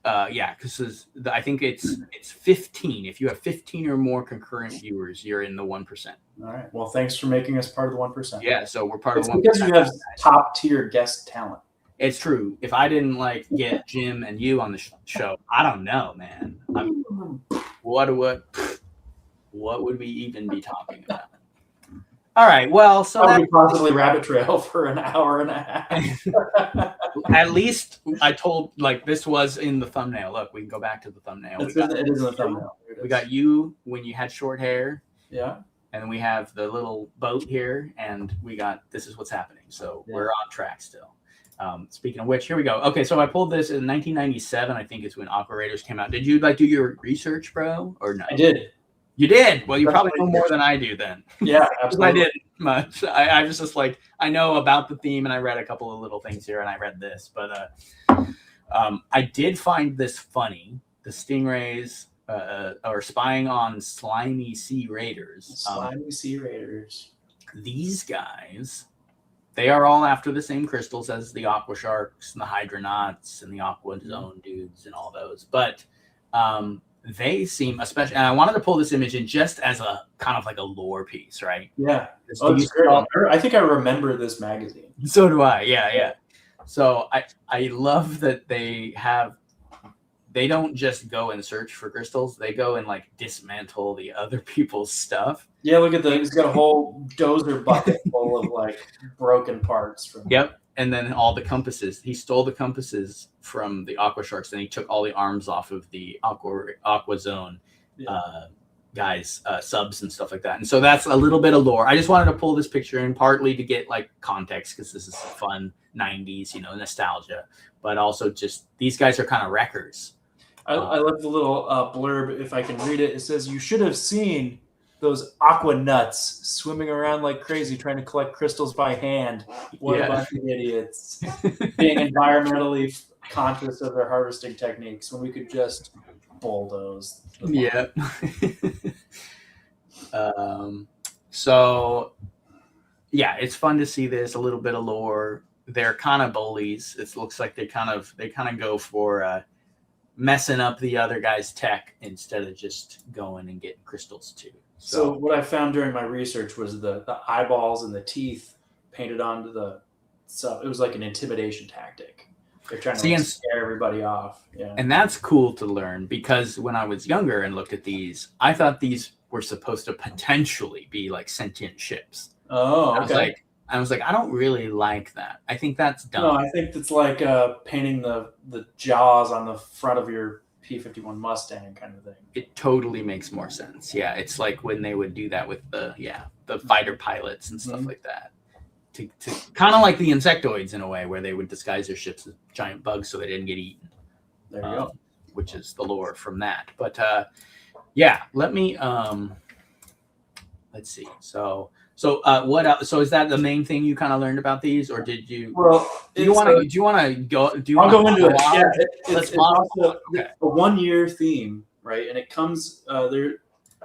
Yeah, because I think it's 15. If you have 15 or more concurrent viewers, you're in the 1%. All right. Well, thanks for making us part of the 1%. Yeah, so we're part It's of the 1%. because you have top tier guest talent. It's true. If I didn't like get Jim and you on the show, I don't know, man. What would we even be talking about? All right. Well, so that would possibly rabbit trail for an hour and a half. At least I told, like, this was in the thumbnail. Look, we can go back to the thumbnail. It is in the thumbnail. We got you when you had short hair. Yeah. And we have the little boat here, and we got this is what's happening. So we're on track still. Speaking of which, here we go. Okay, so I pulled this in 1997. I think it's when AquaRaiders came out. Did you do your research, bro, or no? I did. You did? Well, you probably know more than I do then. Yeah, absolutely. I didn't much. I was just like, I know about the theme, and I read a couple of little things here, and I read this. But I did find this funny. The stingrays are spying on slimy sea raiders. Slimy sea raiders. These guys, they are all after the same crystals as the aqua sharks and the hydronauts and the aqua zone dudes and all those. But they seem, especially, and I wanted to pull this image in just as a kind of like a lore piece, right? Yeah. Oh, it's great. I think I remember this magazine. So do I. Yeah. So I love that they don't just go and search for crystals. They go and like dismantle the other people's stuff. Yeah, look at that. He's got a whole dozer bucket full of like broken parts. Yep. And then all the compasses. He stole the compasses from the aqua sharks. Then he took all the arms off of the aqua zone guys, subs and stuff like that. And so that's a little bit of lore. I just wanted to pull this picture in partly to get like context because this is fun 90s, nostalgia. But also just these guys are kind of wreckers. I love the little blurb. If I can read it, it says, "You should have seen those aqua nuts swimming around like crazy trying to collect crystals by hand. What a bunch of idiots. Being environmentally conscious of their harvesting techniques when we could just bulldoze." Yeah. So, yeah, it's fun to see this, a little bit of lore. They're kind of bullies. It looks like they kind of go for messing up the other guy's tech instead of just going and getting crystals too. So what I found during my research was the eyeballs and the teeth painted onto the sub. It was like an intimidation tactic. They're trying to scare everybody off. Yeah. And that's cool to learn because when I was younger and looked at these, I thought these were supposed to potentially be like sentient ships. Oh, okay. I was like, I don't really like that. I think that's dumb. No, I think it's like painting the jaws on the front of your P-51 Mustang kind of thing. It totally makes more sense. Yeah, it's like when they would do that with the fighter pilots and stuff like that. To kind of like the insectoids in a way, where they would disguise their ships as giant bugs so they didn't get eaten. There you go. Which is the lore from that. But yeah, let me let's see. So what else? So is that the main thing you kind of learned about these, or did you? Well, do you want to go? I'll go into it. Yeah, it's also a 1 year theme, right? And it comes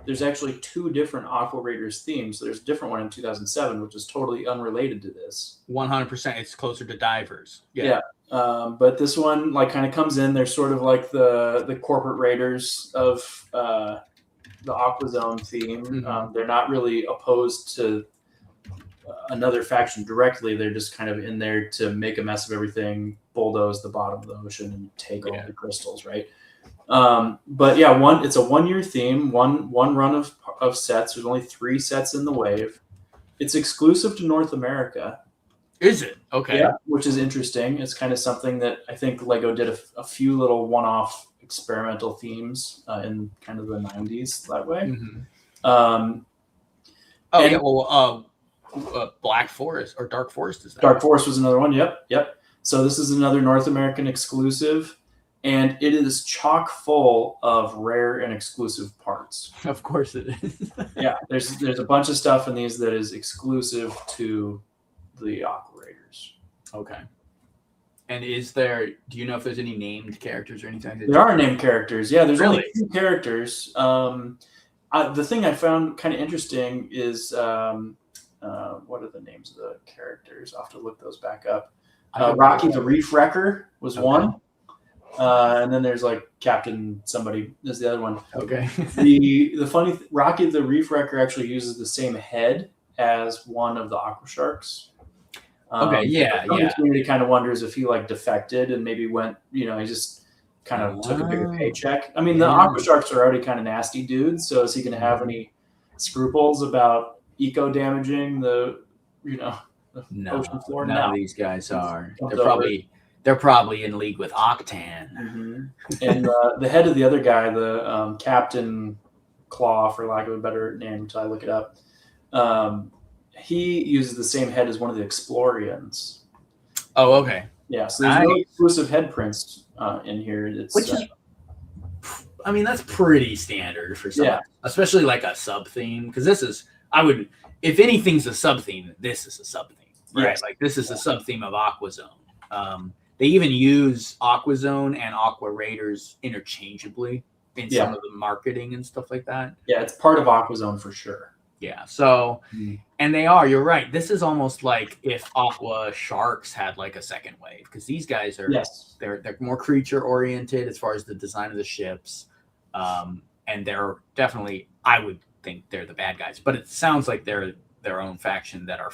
There's actually two different AquaRaiders themes. There's a different one in 2007, which is totally unrelated to this. 100%. It's closer to divers. Yeah. But this one kind of comes in. They're sort of like the corporate raiders of the Aqua Zone theme. Mm-hmm. They're not really opposed to another faction directly. They're just kind of in there to make a mess of everything, bulldoze the bottom of the ocean, and take all the crystals, right? But yeah, it's a 1 year theme, one run of sets. There's only 3 sets in the wave. It's exclusive to North America. Is it? Okay. Yeah, which is interesting. It's kind of something that I think Lego did a few little one-off experimental themes in kind of the 90s that way. Mm-hmm. Black Forest or Dark Forest is that? Dark Forest was another one. Yep. So this is another North American exclusive. And it is chock full of rare and exclusive parts. Of course it is. Yeah, there's a bunch of stuff in these that is exclusive to the AquaRaiders. Okay. And do you know if there's any named characters or anything? There are named characters. Yeah, there's only 2 characters. The thing I found kind of interesting is, what are the names of the characters? I'll have to look those back up. Rocky the Reef Wrecker was one. And then there's like Captain somebody is the other one. Okay. The funny Rocky the Reef Wrecker actually uses the same head as one of the Aqua Sharks. Okay, yeah. The community kind of wonders if he like defected and maybe went, he just kind of took a bigger paycheck. I mean, the Aqua Sharks are already kind of nasty dudes, so is he going to have any scruples about eco damaging the ocean floor? None of these guys are. They're probably in league with Octan. Mm-hmm. And the head of the other guy, the Captain Claw, for lack of a better name, until I look it up. He uses the same head as one of the Explorians. Oh, okay. Yeah, so there's no exclusive head prints in here. That's pretty standard for some, especially like a sub theme. Because if anything's a sub theme, this is a sub theme, right? Yes. Like this is a sub theme of AquaZone. They even use AquaZone and AquaRaiders interchangeably in some of the marketing and stuff like that. Yeah, it's part of AquaZone for sure. Yeah. So, and you're right. This is almost like if Aqua Sharks had like a second wave, because these guys are, they're more creature oriented as far as the design of the ships. And they're definitely, I would think they're the bad guys, but it sounds like they're their own faction that are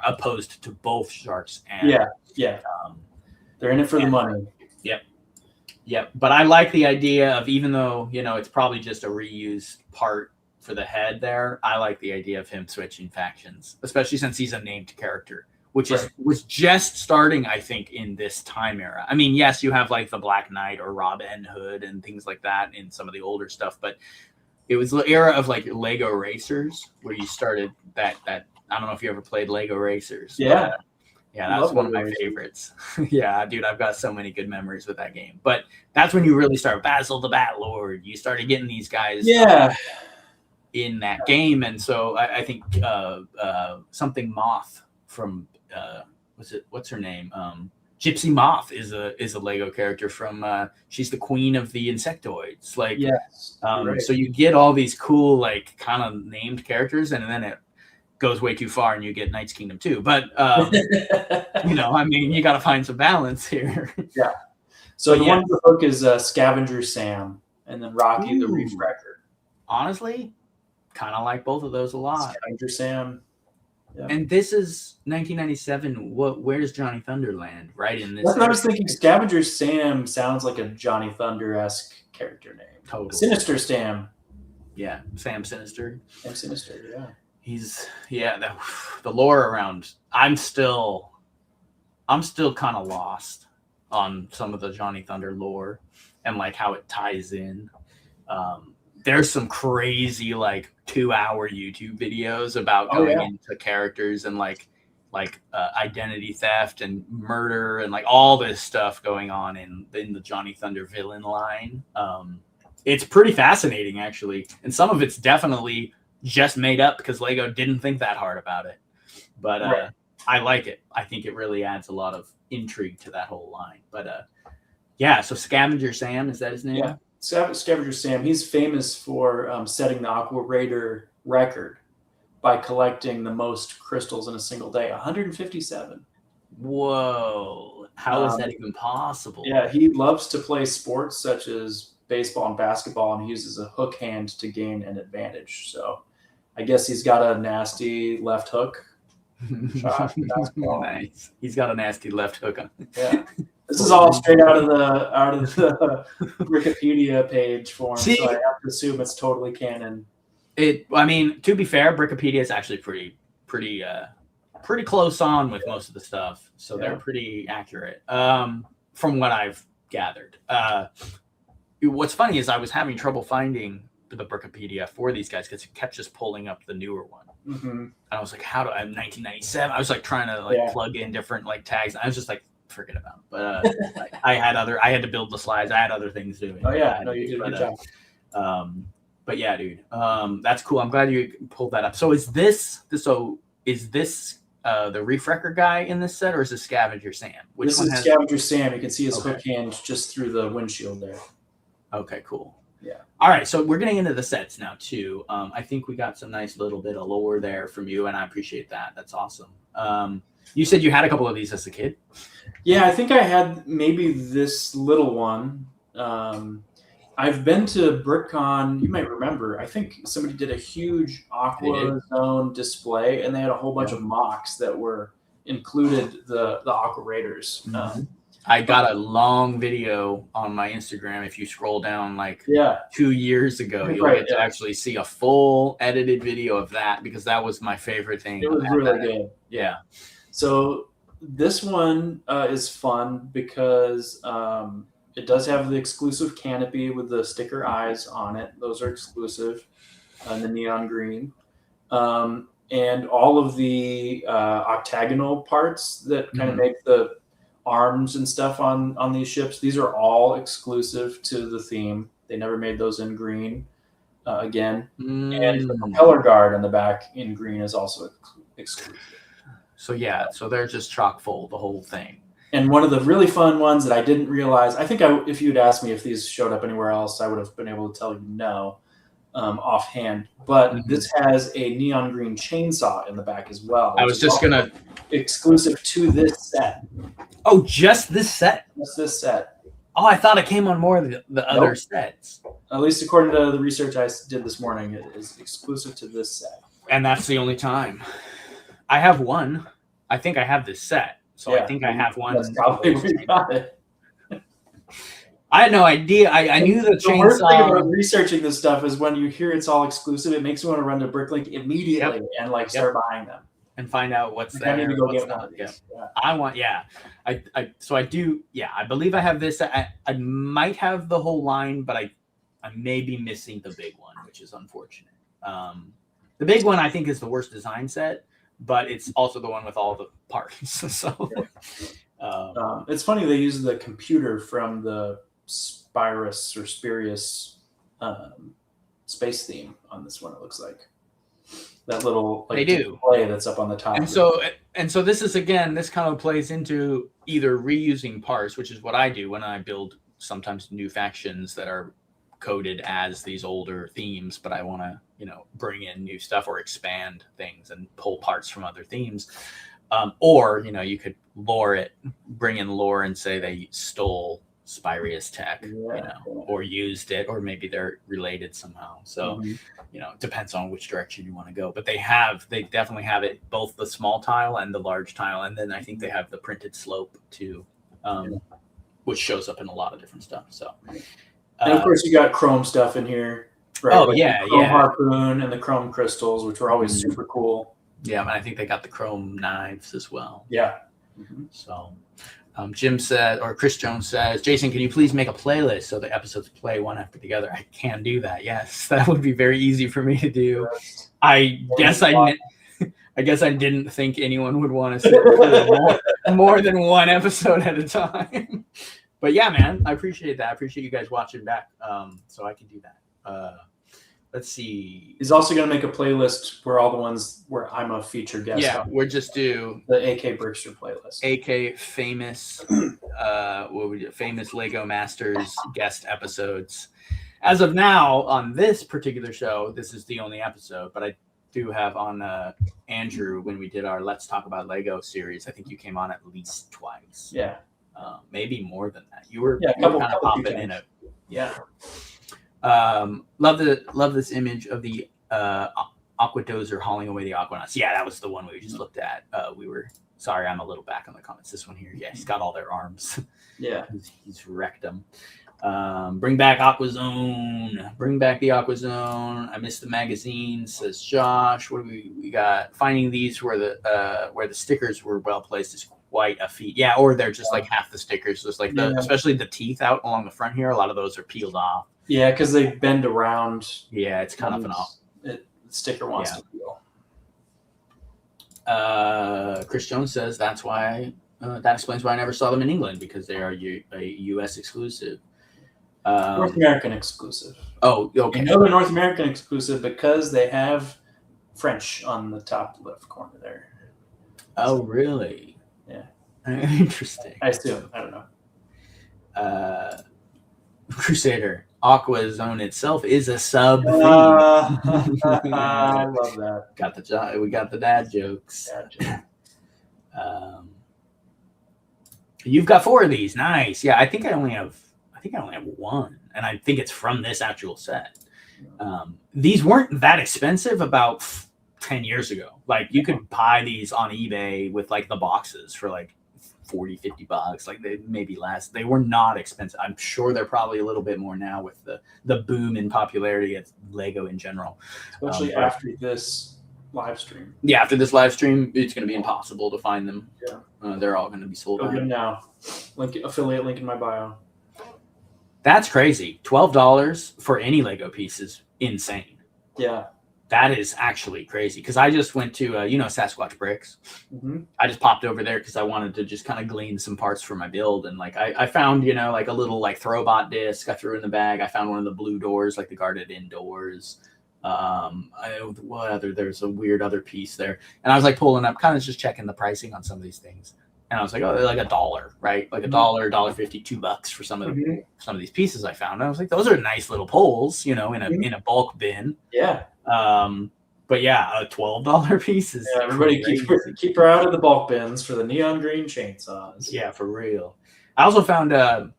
opposed to both Sharks. And they're in it for the money. Yep. But I like the idea of, even though, it's probably just a reused part for the head there, I like the idea of him switching factions, especially since he's a named character, which was just starting, I think, in this time era. I mean, yes, you have like the Black Knight or Robin Hood and things like that in some of the older stuff, but it was the era of like Lego Racers where you started that I don't know if you ever played Lego Racers. Yeah. That's one of my favorites. Yeah, dude, I've got so many good memories with that game. But that's when you really start Basil the Bat Lord. You started getting these guys in that game. And so I think something Moth from what's her name? Gypsy Moth is a Lego character from she's the queen of the insectoids. Like so you get all these cool like kind of named characters, and then it goes way too far and you get Knight's Kingdom too. But you got to find some balance here. Yeah. So the one in the book is Scavenger Sam, and then Rocky the Reef Wrecker. Honestly, kind of like both of those a lot. Scavenger Sam. Yeah. And this is 1997. Where does Johnny Thunder land? Right in this. That's what I was thinking. Scavenger Sam sounds like a Johnny Thunder-esque character name. Totally. Sinister Sam. Yeah, Sam Sinister. Sam Sinister. Yeah. He's the lore around. I'm still kind of lost on some of the Johnny Thunder lore and like how it ties in. There's some crazy like 2-hour YouTube videos about going into characters and like identity theft and murder and like all this stuff going on in the Johnny Thunder villain line. It's pretty fascinating actually, and some of it's definitely just made up because Lego didn't think that hard about it. But I like it. I think it really adds a lot of intrigue to that whole line. But so Scavenger Sam, is that his name? Yeah. Scavenger Sam, he's famous for setting the AquaRaider record by collecting the most crystals in a single day, 157. Whoa. How is that even possible? Yeah, he loves to play sports such as baseball and basketball, and he uses a hook hand to gain an advantage. So I guess he's got a nasty left hook shot. Nice. He's got a nasty left hook on. Yeah. This is all straight out of the Wikipedia page form, so I have to assume it's totally canon. To be fair, Wikipedia is actually pretty close on with most of the stuff, so they're pretty accurate from what I've gathered. What's funny is I was having trouble finding the Wikipedia for these guys because it kept just pulling up the newer one. Mm-hmm. And I was like, I'm 1997. I was like trying to plug in different like tags. I was just like, forget about it. But I had to build the slides. I had other things doing. Oh yeah, no, you did a good job. But yeah, dude, that's cool. I'm glad you pulled that up. So is this the Reef Wrecker guy in this set, or is this Scavenger Sam? This is Scavenger Sam. You can see his hook hand just through the windshield there. Okay, cool. Yeah. All right, so we're getting into the sets now too. I think we got some nice little bit of lore there from you, and I appreciate that. That's awesome. You said you had a couple of these as a kid. Yeah, I think I had maybe this little one. I've been to BrickCon. You might remember. I think somebody did a huge Aqua Zone display, and they had a whole bunch of mocks that were included the AquaRaiders. I got a long video on my Instagram. If you scroll down like 2 years ago, you'll get to actually see a full edited video of that, because that was my favorite thing. It was really good. Yeah. So this one is fun because it does have the exclusive canopy with the sticker eyes on it. Those are exclusive, and the neon green. And all of the octagonal parts that kind of make the arms and stuff on these ships, these are all exclusive to the theme. They never made those in green again. And the propeller guard on the back in green is also exclusive. So yeah, so they're just chock full, the whole thing. And one of the really fun ones that I didn't realize, I think if you'd asked me if these showed up anywhere else, I would have been able to tell you no offhand. But this has a neon green chainsaw in the back as well. I was just going to... Exclusive to this set. Oh, just this set? Just this set. Oh, I thought it came on more of the other sets. At least according to the research I did this morning, it is exclusive to this set. And that's the only time. I have one. I think I have this set. So I think I have one. That's probably where you got it. I had no idea. I knew the chainsaw. The worst thing about researching this stuff is when you hear it's all exclusive, it makes you want to run to Bricklink immediately and like start buying them. And find out what's there. I need to go get one of these. I want, so I do, I believe I have this. I might have the whole line, but I may be missing the big one, which is unfortunate. The big one I think is the worst design set, but it's also the one with all the parts. So it's funny they use the computer from the Spirus or Spirius space theme on this one. It looks like that little display that's up on the top. And so this is, again, this kind of plays into either reusing parts, which is what I do when I build sometimes new factions that are coded as these older themes, but I want to, bring in new stuff or expand things and pull parts from other themes. Or, you could bring in lore and say they stole Spirius tech, or used it, or maybe they're related somehow. So, it depends on which direction you want to go. But they definitely have it, both the small tile and the large tile. And then I think they have the printed slope too, which shows up in a lot of different stuff. So, and of course you got chrome stuff in here. Right? The chrome harpoon and the chrome crystals, which were always super cool. Yeah, and I think they got the chrome knives as well. Yeah. So, Jim said, or Chris Jones says, Jason, can you please make a playlist so the episodes play one after the other? I can do that. Yes, that would be very easy for me to do. I guess I didn't think anyone would want to sit more than one episode at a time. But yeah, man, I appreciate that. I appreciate you guys watching back. So I can do that. Let's see. He's also going to make a playlist where all the ones where I'm a featured guest. Yeah, we'll just do the AK Brickster playlist. AK famous, famous Lego Masters guest episodes. As of now, on this particular show, this is the only episode, but I do have on Andrew when we did our Let's Talk About Lego series. I think you came on at least twice. Yeah, maybe more than that. You were a couple kind of popping in it. Yeah. Love this image of the Aqua Dozer hauling away the Aquanauts. Yeah, that was the one we just looked at. Sorry, I'm a little back on the comments. This one here, yeah, he's got all their arms. Yeah, he's wrecked them. Bring back Aqua Zone. Bring back the Aqua Zone. I missed the magazine, says Josh. What do we got? Finding these where the stickers were well placed is quite a feat. Yeah, or they're just like half the stickers. So it's like especially the teeth out along the front here. A lot of those are peeled off. Yeah, because they bend around. Yeah, it's kind of the sticker wants to peel. Chris Jones says that's why. That explains why I never saw them in England, because they are a U.S. exclusive. North American exclusive. Oh, okay. I know they're North American exclusive because they have French on the top left corner there. Oh, really? Yeah. Interesting. I assume. I don't know. Crusader. AquaZone itself is a sub theme. I love that. We got the dad jokes. You've got 4 of these. Nice. Yeah, I think I only have one, and I think it's from this actual set. These weren't that expensive about 10 years ago. Like you could buy these on eBay with like the boxes for like $40-$50. Like they maybe less. They were not expensive. I'm sure they're probably a little bit more now with the boom in popularity of Lego in general. Especially after this live stream. Yeah, after this live stream, it's going to be impossible to find them. Yeah. They're all going to be sold out. Go get them now. Affiliate link in my bio. That's crazy. $12 for any Lego piece is insane. Yeah. That is actually crazy. Because I just went to, Sasquatch Bricks. Mm-hmm. I just popped over there because I wanted to just kind of glean some parts for my build. And like I found, like a little like Throwbot disc I threw in the bag. I found one of the blue doors, like the guarded indoors. There's a weird other piece there. And I was like pulling up, kind of just checking the pricing on some of these things. And I was like, oh, they're like $1, right? Like $1, $1.50, $2 for some of these pieces I found. And I was like, those are nice little poles, in a bulk bin. Yeah. But yeah, a $12 piece is everybody keep her out of the bulk bins for the neon green chainsaws. Yeah, for real. I also found the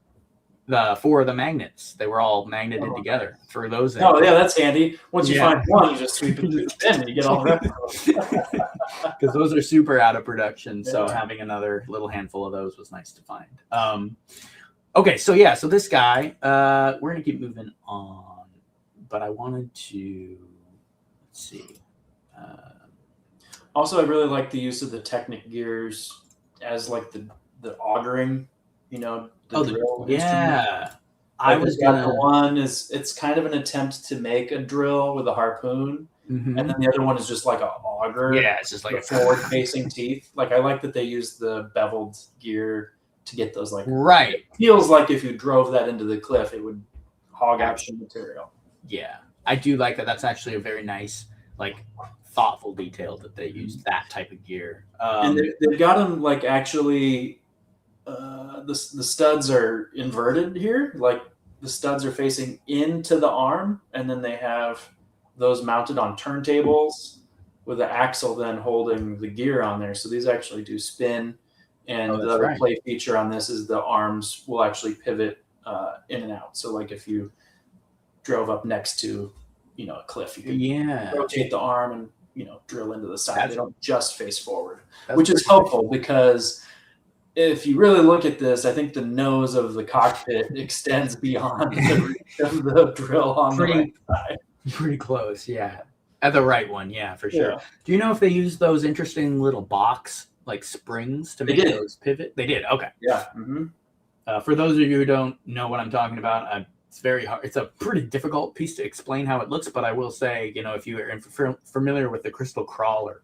4 of the magnets. They were all magneted together for those. Oh yeah, that's handy. Once you find one, you just sweep it through the bin and you get all the rest of them. Because those are super out of production. So having another little handful of those was nice to find. Okay, so this guy, we're gonna keep moving on, but I wanted to see. Also, I really like the use of the Technic gears as like the augering, the drill instrument. I was gonna. One is it's kind of an attempt to make a drill with a harpoon, and then the other one is just like an auger. Yeah, it's just like a forward-facing teeth. Like I like that they use the beveled gear to get those. Like right, it feels like if you drove that into the cliff, it would hog out some material. Yeah, I do like that. That's actually a very nice, like, thoughtful detail that they use that type of gear. And they've got them like actually. The studs are inverted here. Like the studs are facing into the arm, and then they have those mounted on turntables with the axle then holding the gear on there. So these actually do spin. And the other play feature on this is the arms will actually pivot in and out. So like if you drove up next to, a cliff, you can rotate the arm and, drill into the side. They don't just face forward, which is helpful because if you really look at this, I think the nose of the cockpit extends beyond the reach of the drill on the right side. Pretty close, yeah. At the right one, yeah, for sure. Yeah. Do you know if they use those interesting little box like springs to make those pivot? They did. Okay. Yeah. Mm-hmm. For those of you who don't know what I'm talking about, it's very hard. It's a pretty difficult piece to explain how it looks, but I will say, if you are familiar with the Crystal Crawler,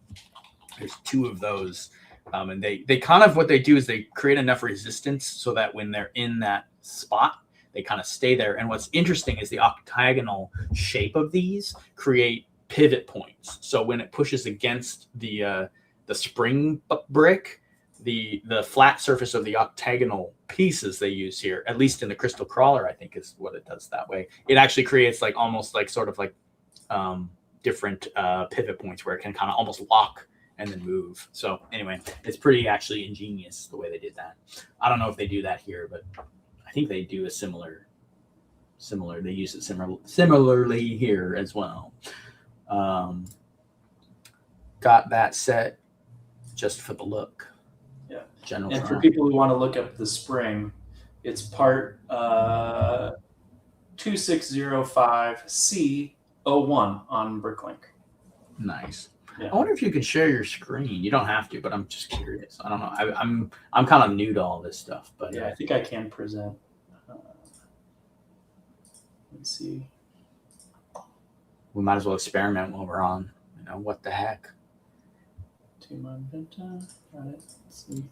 there's 2 of those. And they kind of, what they do is they create enough resistance so that when they're in that spot, they kind of stay there. And what's interesting is the octagonal shape of these create pivot points. So when it pushes against the spring brick, the flat surface of the octagonal pieces they use here, at least in the Crystal Crawler, I think is what it does that way. It actually creates like almost like sort of like different pivot points where it can kind of almost lock and then move. So anyway, it's pretty actually ingenious the way they did that. I don't know if they do that here, but I think they do a similar. They use it similarly here as well. Got that set just for the look. Yeah. General. And for people who want to look up the spring, it's part 2605C01 on Bricklink. Nice. Yeah. I wonder if you could share your screen. You don't have to, but I'm just curious. I don't know. I'm kind of new to all this stuff, but yeah, I think I can present. Let's see. We might as well experiment while we're on. What the heck? To Magenta. Got it. Let's see.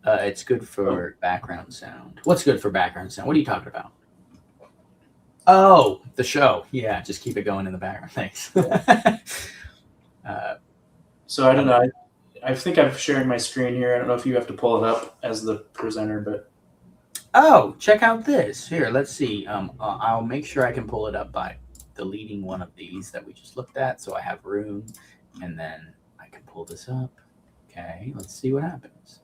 It's good for background sound. What's good for background sound? What are you talking about? Oh, the show. Yeah, just keep it going in the background. Thanks. So I don't know. I think I'm sharing my screen here. I don't know if you have to pull it up as the presenter, but Oh, check out this. Here, let's see. I'll make sure I can pull it up by deleting one of these that we just looked at, so I have room, and then I can pull this up. Okay, let's see what happens.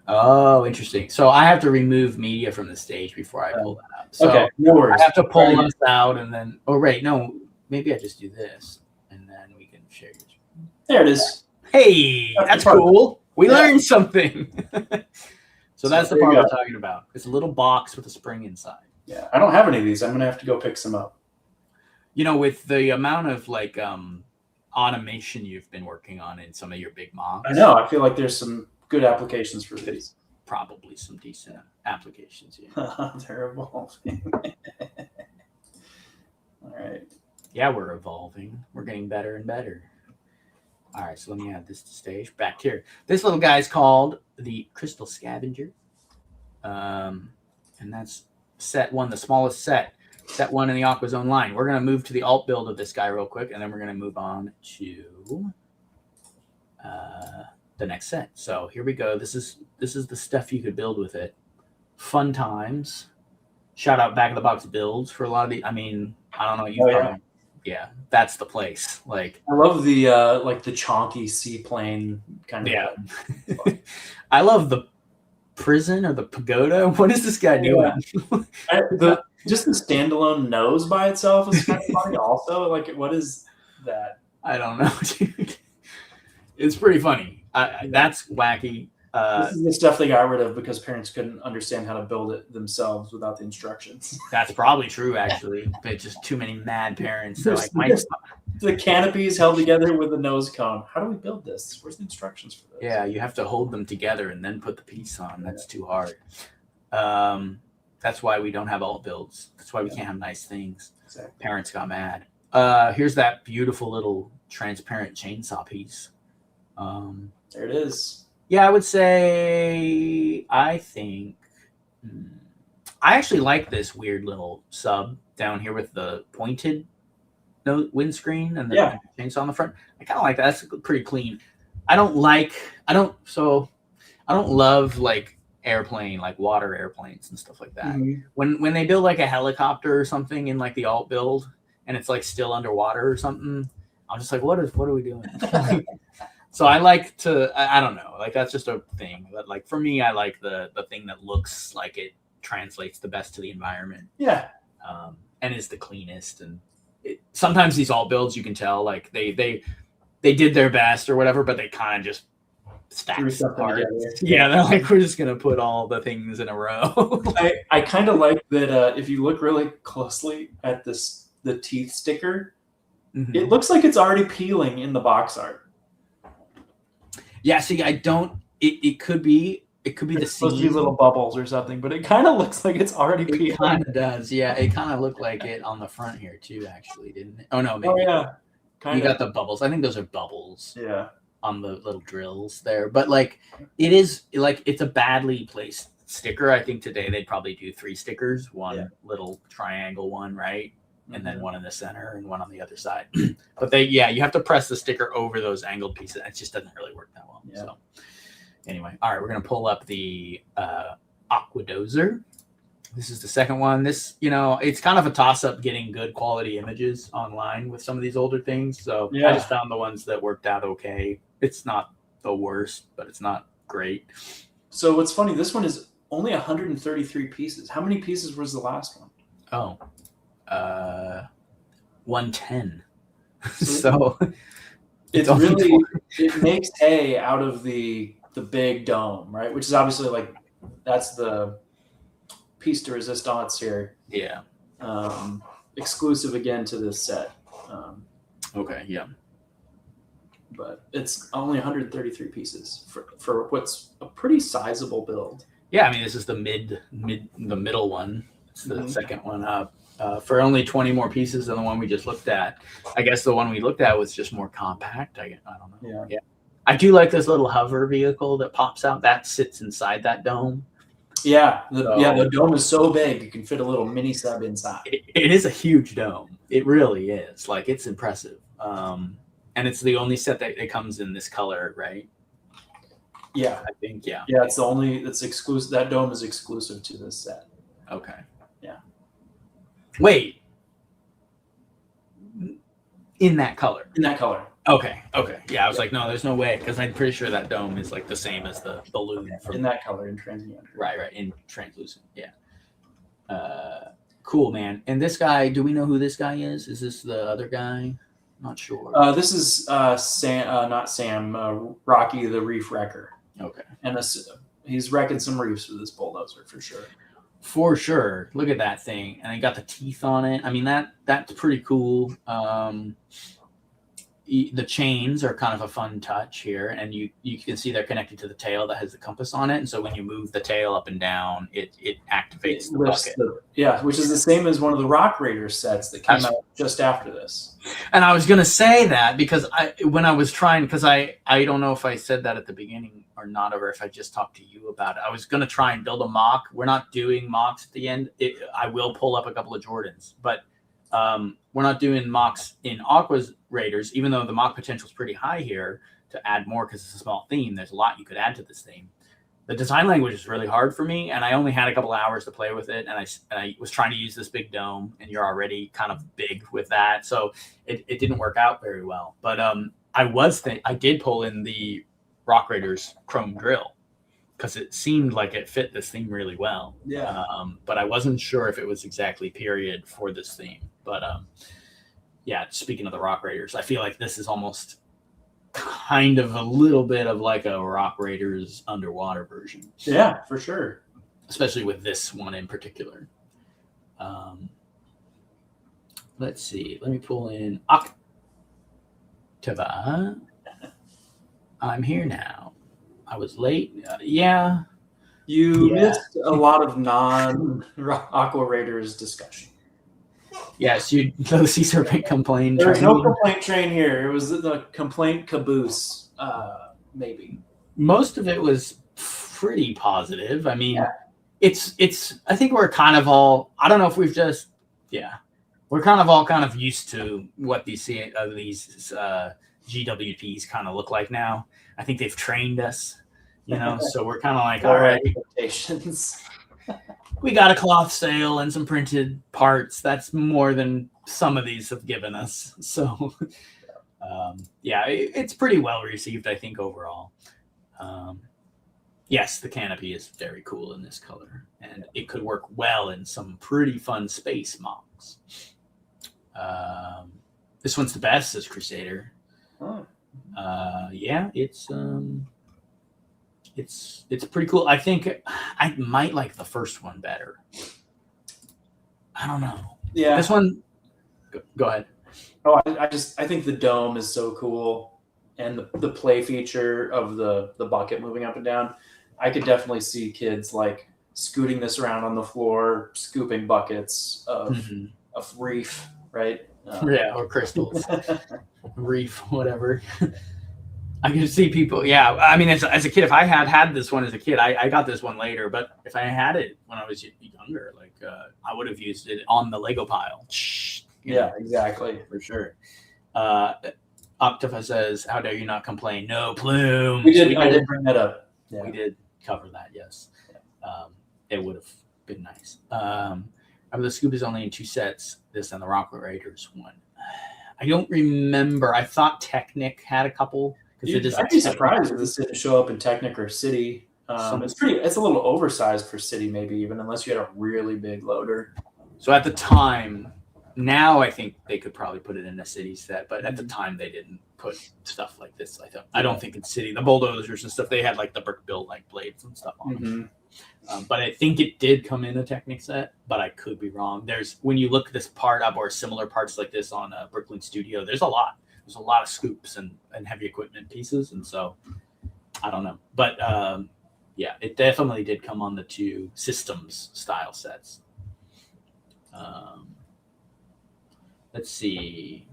Oh, interesting. So I have to remove media from the stage before I pull that up. So okay, no worries. I have to pull this out, and then. Oh, right. No, maybe I just do this, and then we can share your screen. There it is. Hey, that's cool. We learned something. So that's the part we're talking about. It's a little box with a spring inside. Yeah, I don't have any of these. I'm gonna have to go pick some up. You know, with the amount of like automation you've been working on in some of your big mocks. I know. I feel like there's some good applications for these. Probably some decent applications. Yeah. Terrible. All right. Yeah, we're evolving. We're getting better and better. All right, so let me add this to stage. Back here. This little guy's called the Crystal Scavenger. And that's set one, the smallest set one in the Aqua Zone line. We're going to move to the alt build of this guy real quick, and then we're going to move on to the next set. So here we go. This is the stuff you could build with it. Fun times. Shout out Back of the Box builds for a lot of the. I mean, I don't know. Yeah, that's the place. Like, I love the the chonky seaplane kind of. Yeah. I love the prison or the pagoda. What is this guy doing? Just the standalone nose by itself is kind of funny. Also, like, what is that? I don't know, dude. It's pretty funny. That's wacky. This is the stuff they got rid of because parents couldn't understand how to build it themselves without the instructions. That's probably true, actually. But just too many mad parents. They're like, the canopy is held together with a nose cone. How do we build this? Where's the instructions for this? Yeah, you have to hold them together and then put the piece on. That's too hard. That's why we don't have alt builds. That's why we can't have nice things. Exactly. Parents got mad. Here's that beautiful little transparent chainsaw piece. There it is. Yeah, I would say I actually like this weird little sub down here with the pointed windscreen and the chainsaw on the front. I kind of like that. That's pretty clean. I don't love like airplane, like water airplanes and stuff like that. Mm-hmm. When they build like a helicopter or something in like the alt build and it's like still underwater or something, I'm just like, what are we doing? So I like to, I don't know, like that's just a thing. But like for me, I like the thing that looks like it translates the best to the environment. Yeah. And is the cleanest. And sometimes these alt builds, you can tell like they did their best or whatever, but they kind of just stacked the parts. Yeah, they're like, we're just gonna put all the things in a row. I kind of like that. If you look really closely at the teeth sticker, it looks like it's already peeling in the box art. Yeah, see, I don't. It could be the supposed to be little bubbles or something, but it kind of looks like it's already peeling. It kind of does. Yeah, it kind of looked like it on the front here too. Actually, didn't it? Oh no, maybe. Oh yeah, you got the bubbles. I think those are bubbles. Yeah. On the little drills there, but like it is like it's a badly placed sticker. I think today they'd probably do 3 stickers, one little triangle one, right? And then one in the center and one on the other side. But you have to press the sticker over those angled pieces. It just doesn't really work that well. Yeah. So anyway, all right, we're gonna pull up the AquaDozer. This is the second one. This, it's kind of a toss-up getting good quality images online with some of these older things. So I just found the ones that worked out okay. It's not the worst, but it's not great. So what's funny, this one is only 133 pieces. How many pieces was the last one? 110. So it's really it makes hay out of the big dome, right? Which is obviously like that's the piece de resistance here. Yeah. Exclusive again to this set. Okay. Yeah. But it's only 133 pieces for what's a pretty sizable build. Yeah, I mean this is the middle one. It's the second one up. For only 20 more pieces than the one we just looked at. I guess the one we looked at was just more compact. I don't know. Yeah. I do like this little hover vehicle that pops out. That sits inside that dome. Yeah. The dome is so big you can fit a little mini sub inside. It is a huge dome. It really is. Like it's impressive. And it's the only set that it comes in this color, right? Yeah, I think. Yeah. yeah. It's the only that's exclusive. That dome is exclusive to this set. Okay. Yeah. Wait. In that color. In that color. Okay. Yeah, I was like, no, there's no way, because I'm pretty sure that dome is like the same as the balloon from in that color in transient. Right, in translucent. Yeah. Cool, man. And this guy, do we know who this guy is? Is this the other guy? Not sure. This is Sam, not Sam, Rocky the Reef Wrecker. Okay. And he's wrecking some reefs with this bulldozer for sure. For sure. Look at that thing. And it got the teeth on it. I mean, that's pretty cool. The chains are kind of a fun touch here, and you can see they're connected to the tail that has the compass on it. And so when you move the tail up and down, it activates the bucket. Which is the same as one of the AquaRaiders sets that came out just after this. And I was going to say that because I don't know if I said that at the beginning or not, or if I just talked to you about it. I was going to try and build a mock. We're not doing mocks at the end. I will pull up a couple of Jordans, but we're not doing mocks in AquaRaiders, even though the mock potential is pretty high here to add more because it's a small theme. There's a lot you could add to this theme. The design language is really hard for me, and I only had a couple hours to play with it, and I was trying to use this big dome, and you're already kind of big with that, so it didn't work out very well. But I did pull in the AquaRaiders Chrome Drill because it seemed like it fit this theme really well. Yeah. But I wasn't sure if it was exactly period for this theme. But yeah, speaking of the AquaRaiders, I feel like this is almost kind of a little bit of like a AquaRaiders underwater version. Yeah, for sure. Especially with this one in particular. Let's see. Let me pull in Octava. I'm here now. I was late. Yeah. You missed a lot of non-AquaRaiders discussion. Yes, the Sea Serpent complaint train. There was no complaint train here. It was the complaint caboose, maybe. Most of it was pretty positive. I mean, it's. I think we're kind of all. I don't know if we've just. Yeah, we're kind of all used to what these GWPs kind of look like now. I think they've trained us, so we're kind of like, all right. Expectations. We got a cloth sail and some printed parts. That's more than some of these have given us. So, it's pretty well received, I think, overall. Yes, the canopy is very cool in this color, and it could work well in some pretty fun space mocks. This one's the best, says Crusader. Oh. It's pretty cool. I think I might like the first one better. I don't know. Yeah. This one, go ahead. Oh, I think the dome is so cool, and the play feature of the bucket moving up and down. I could definitely see kids like scooting this around on the floor, scooping buckets of reef, right? Or crystals, reef, whatever. I can see people. Yeah, I mean, as a kid, if I had this one as a kid, I got this one later. But if I had it when I was younger, like I would have used it on the Lego pile. Exactly, for sure. Octava says, "How dare you not complain? No plumes." I did bring that up. Yeah. We did cover that. Yes, it would have been nice. The scoop is only in 2 sets. This and the AquaRaiders one. I don't remember. I thought Technic had a couple. I'd be surprised if this didn't show up in Technic or City. It's a little oversized for City, maybe even, unless you had a really big loader. So at the time, now I think they could probably put it in a City set, but at the time they didn't put stuff like this. I don't think in City, the bulldozers and stuff, they had like the brick built like blades and stuff on them. But I think it did come in a Technic set, but I could be wrong. When you look this part up or similar parts like this on a Brooklyn Studio, there's a lot of scoops and heavy equipment pieces. And so I don't know, but it definitely did come on the 2 systems style sets. Let's see.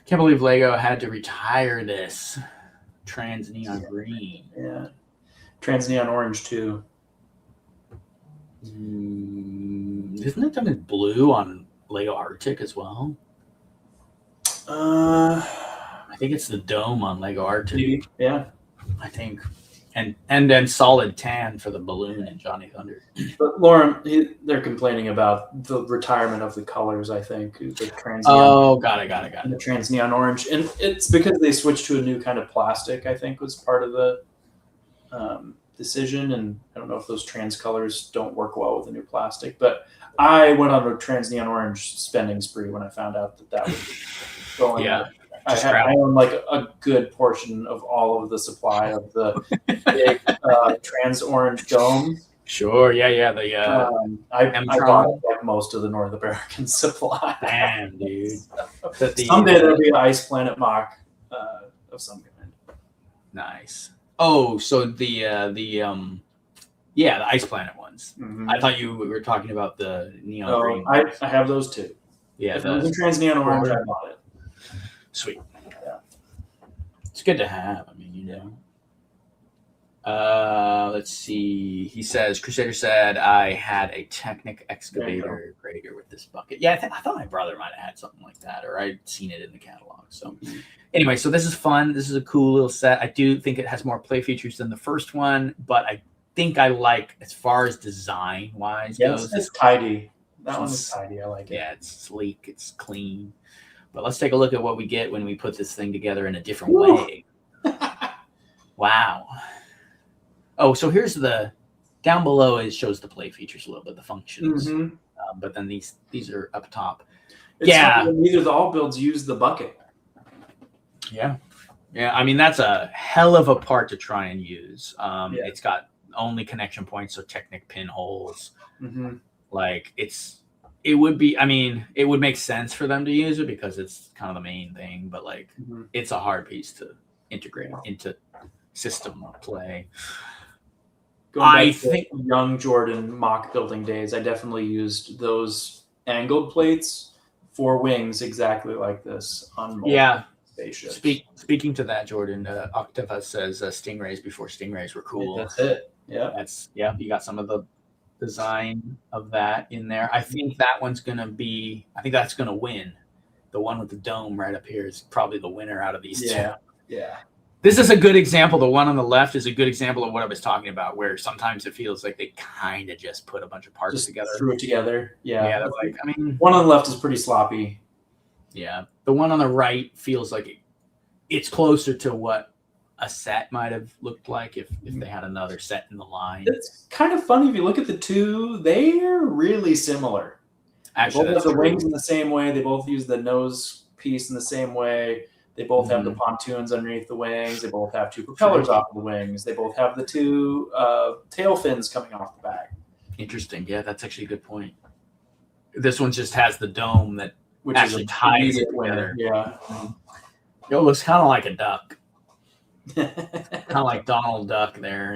Can't believe Lego had to retire this trans neon green. Yeah. Trans neon orange too. Isn't it done in blue on Lego Arctic as well? I think it's the dome on Lego Art. Maybe, yeah. I think, and then solid tan for the balloon in Johnny Thunder. But Lauren, they're complaining about the retirement of the colors. I think the trans. Oh, got it. The trans neon orange, and it's because they switched to a new kind of plastic. I think was part of the decision, and I don't know if those trans colors don't work well with the new plastic. But I went on a trans neon orange spending spree when I found out that was going. Yeah. I own like a good portion of all of the supply of the big trans orange domes. Sure, yeah. I bought like most of the North American supply. Damn, dude. Someday there'll be an Ice Planet mock of some kind. Nice. Oh, so the Ice Planet ones. Mm-hmm. I thought you were talking about the neon green. I have those too. Yeah, if it was in trans neon orange, I bought it. Sweet. Yeah. It's good to have. I mean, let's see. He says, Crusader said, I had a Technic excavator grader with this bucket. Yeah, I thought my brother might have had something like that, or I'd seen it in the catalog. So anyway, so this is fun. This is a cool little set. I do think it has more play features than the first one, but I think I like, as far as design-wise goes. It's tidy. That one is tidy. I like it. Yeah, it's sleek. It's clean. But let's take a look at what we get when we put this thing together in a different way. Wow. Oh, so here's down below. It shows the play features a little bit, the functions. Mm-hmm. But then these are up top. Neither of the all builds use the bucket. Yeah. I mean, that's a hell of a part to try and use. It's got only connection points, so Technic pinholes. Mm-hmm. Like it would be, I mean, it would make sense for them to use it because it's kind of the main thing, but like it's a hard piece to integrate into system play. I think young Jordan mock building days, I definitely used those angled plates for wings exactly like this on multiple spaceships. Speaking to that, Jordan, Octava says Stingrays before Stingrays were cool. That's it. Yeah. You got some of the design of that in there. I think that's going to win. The one with the dome right up here is probably the winner out of these two. Yeah. This is a good example. The one on the left is a good example of what I was talking about, where sometimes it feels like they kind of just put a bunch of parts together. Threw it together. Yeah. Like, I mean, one on the left is pretty sloppy. Yeah. The one on the right feels like it's closer to what a set might have looked like if they had another set in the line. It's kind of funny if you look at the two, they're really similar. Actually, they both have the wings in the same way. They both use the nose piece in the same way. They both have the pontoons underneath the wings. They both have two propellers off of the wings. They both have the two tail fins coming off the back. Interesting. Yeah, that's actually a good point. This one just has the dome that which actually ties it together. Yeah. It looks kind of like a duck. Kind of like Donald Duck there,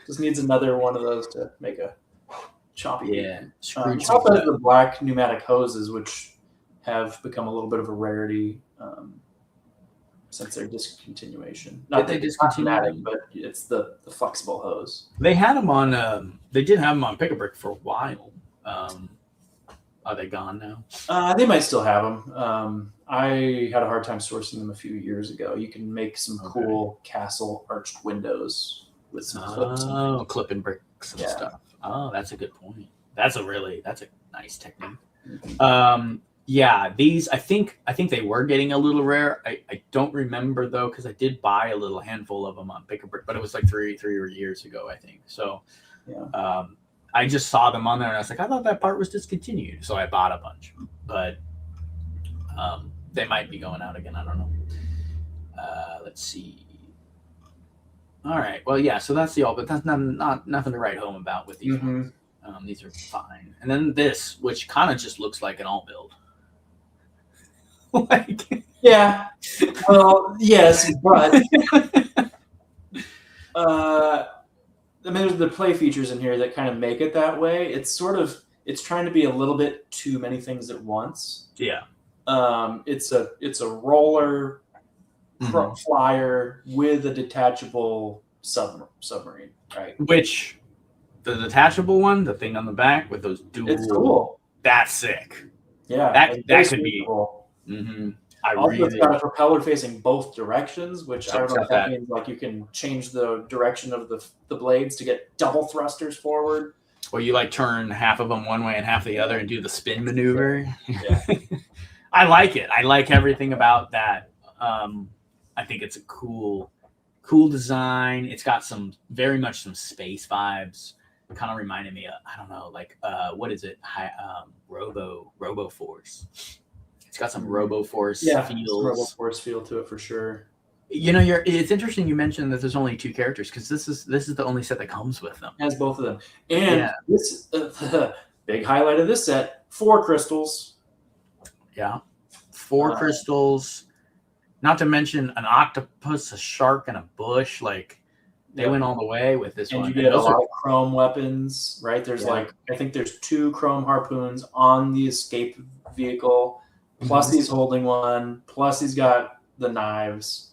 Just needs another one of those to make a choppy. Yeah. It also has the black pneumatic hoses, which have become a little bit of a rarity since their discontinuation. Not that it's pneumatic, but it's the flexible hose. They had them on. They did have them on Pick-a-Brick for a while. Are they gone now? They might still have them. I had a hard time sourcing them a few years ago. You can make some cool castle arched windows with some clips. Oh, clipping bricks and stuff. Oh, that's a good point. That's a nice technique. These I think they were getting a little rare. I don't remember though, because I did buy a little handful of them on Pick-a-Brick, but it was like three years ago, I think. So I just saw them on there and I was like, I thought that part was discontinued. So I bought a bunch. But they might be going out again. I don't know. Let's see. All right. Well, yeah. So that's the all, but that's not nothing to write home about with these ones. These are fine. And then this, which kind of just looks like an all build. Yeah. Well, yes, but I mean, there's the play features in here that kind of make it that way. It's trying to be a little bit too many things at once. Yeah. It's a roller flyer with a detachable submarine, right? Which the detachable one, the thing on the back with those dual. It's cool. That's sick. Yeah, that could be. cool. It's got a propeller facing both directions, which I don't know if that means like you can change the direction of the blades to get double thrusters forward. Or you like turn half of them one way and half the other and do the spin maneuver. Yeah. I like it. I like everything about that. I think it's a cool design. It's got very much some space vibes. Kind of reminded me of, I don't know, like what is it? Robo Force. It's got some Robo Force feels. Robo Force feel to it for sure. You know, it's interesting you mentioned that there's only 2 characters because this is the only set that comes with them. It has both of them. And this big highlight of this set, 4 crystals. Yeah. 4 crystals. Not to mention an octopus, a shark, and a bush. Like they went all the way with this one. And you get a lot of chrome weapons, right? There's I think there's 2 chrome harpoons on the escape vehicle. Plus he's holding one. Plus he's got the knives.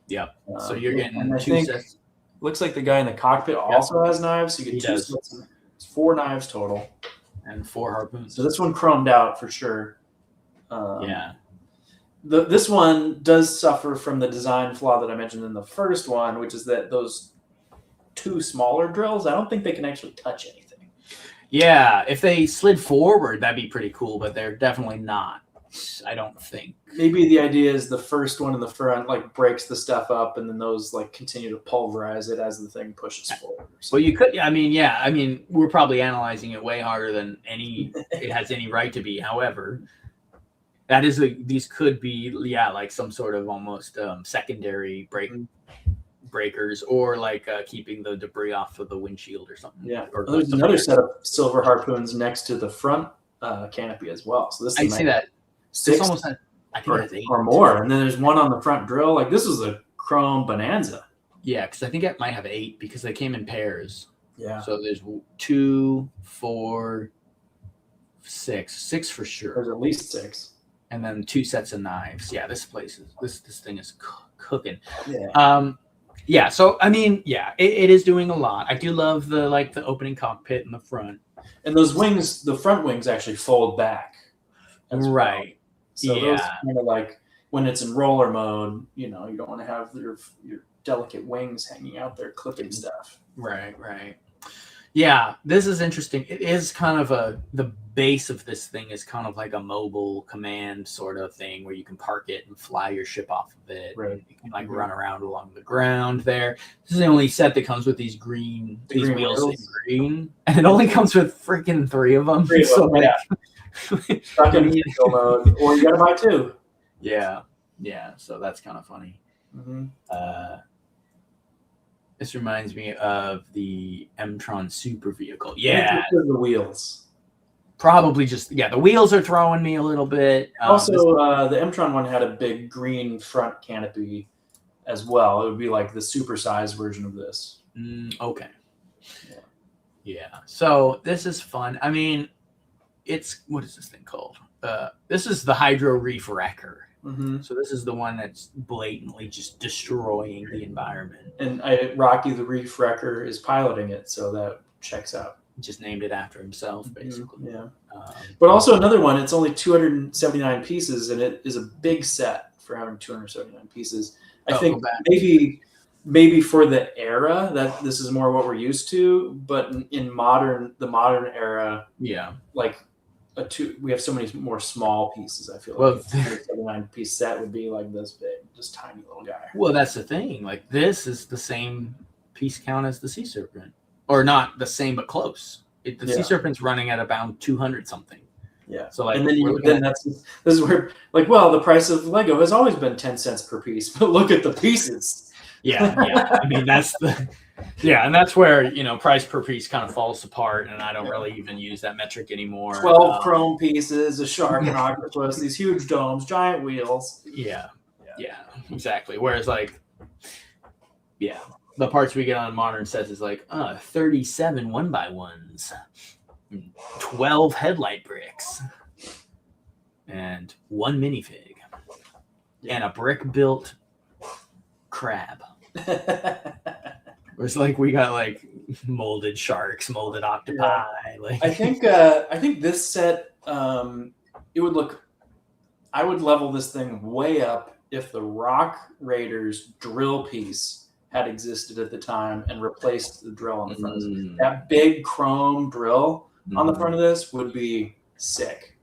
Yep. So you're getting 2 sets. Looks like the guy in the cockpit also has knives. So you get 2 sets. It's 4 knives total. And 4 harpoons. So this one chromed out for sure. This one does suffer from the design flaw that I mentioned in the first one, which is that those 2 smaller drills, I don't think they can actually touch anything. Yeah. If they slid forward, that'd be pretty cool, but they're definitely not. I don't think. Maybe the idea is the first one in the front like breaks the stuff up, and then those like continue to pulverize it as the thing pushes forward. Well, you could. I mean, we're probably analyzing it way harder than it has any right to be. However, that is these could be like some sort of almost secondary breakers, or like keeping the debris off of the windshield or something. Yeah. There's another set of silver harpoons next to the front canopy as well. So this I see that. 6 almost I think it's 8 or more, and then there's one on the front drill. Like this is a chrome bonanza. Yeah, because I think it might have 8 because they came in pairs. Yeah. So there's 2, 4, 6 for sure. There's at least 6, and then 2 sets of knives. Yeah, this thing is cooking. Yeah. So I mean, it is doing a lot. I do love the opening cockpit in the front, and those wings. The front wings actually fold back. Right. So those kind of like when it's in roller mode, you don't want to have your delicate wings hanging out there clipping stuff. Right. Yeah, this is interesting. It is kind of the base of this thing is kind of like a mobile command sort of thing where you can park it and fly your ship off of it. Right. You can run around along the ground there. This is the only set that comes with these green wheels in green, and it only comes with freaking 3 of them. Stuck in vehicle mode, or you gotta buy 2. Yeah. So that's kind of funny. Mm-hmm. This reminds me of the M-Tron super vehicle. Yeah, the wheels. Probably just the wheels are throwing me a little bit. The M-Tron one had a big green front canopy as well. It would be like the supersized version of this. Okay. Yeah. So this is fun. I mean, what is this thing called? This is the Hydro Reef Wrecker. Mm-hmm. So this is the one that's blatantly just destroying the environment. And Rocky the Reef Wrecker is piloting it, so that checks out. Just named it after himself, basically. Yeah. But also another one, it's only 279 pieces, and it is a big set for having 279 pieces. I think maybe for the era that this is more what we're used to, but in the modern era, like we have so many more small pieces. I feel like a 279-piece set would be like this big, just tiny little guy. Well, that's the thing. Like this is the same piece count as the Sea Serpent, or not the same, but close. The Sea Serpent's running at about 200 something. Yeah. So like, and then this is where the price of Lego has always been 10 cents per piece, but look at the pieces. Yeah. I mean, and that's where, price per piece kind of falls apart, and I don't really even use that metric anymore. 12 chrome pieces, a shark, an octopus, these huge domes, giant wheels. Yeah, exactly. Whereas the parts we get on modern sets is 37 1x1s, 12 headlight bricks, and 1 minifig, and a brick-built crab. It's we got molded sharks, molded octopi. I think this set it would look I would level this thing way up if the Rock Raiders drill piece had existed at the time and replaced the drill on the front. That big chrome drill on the front of this would be sick.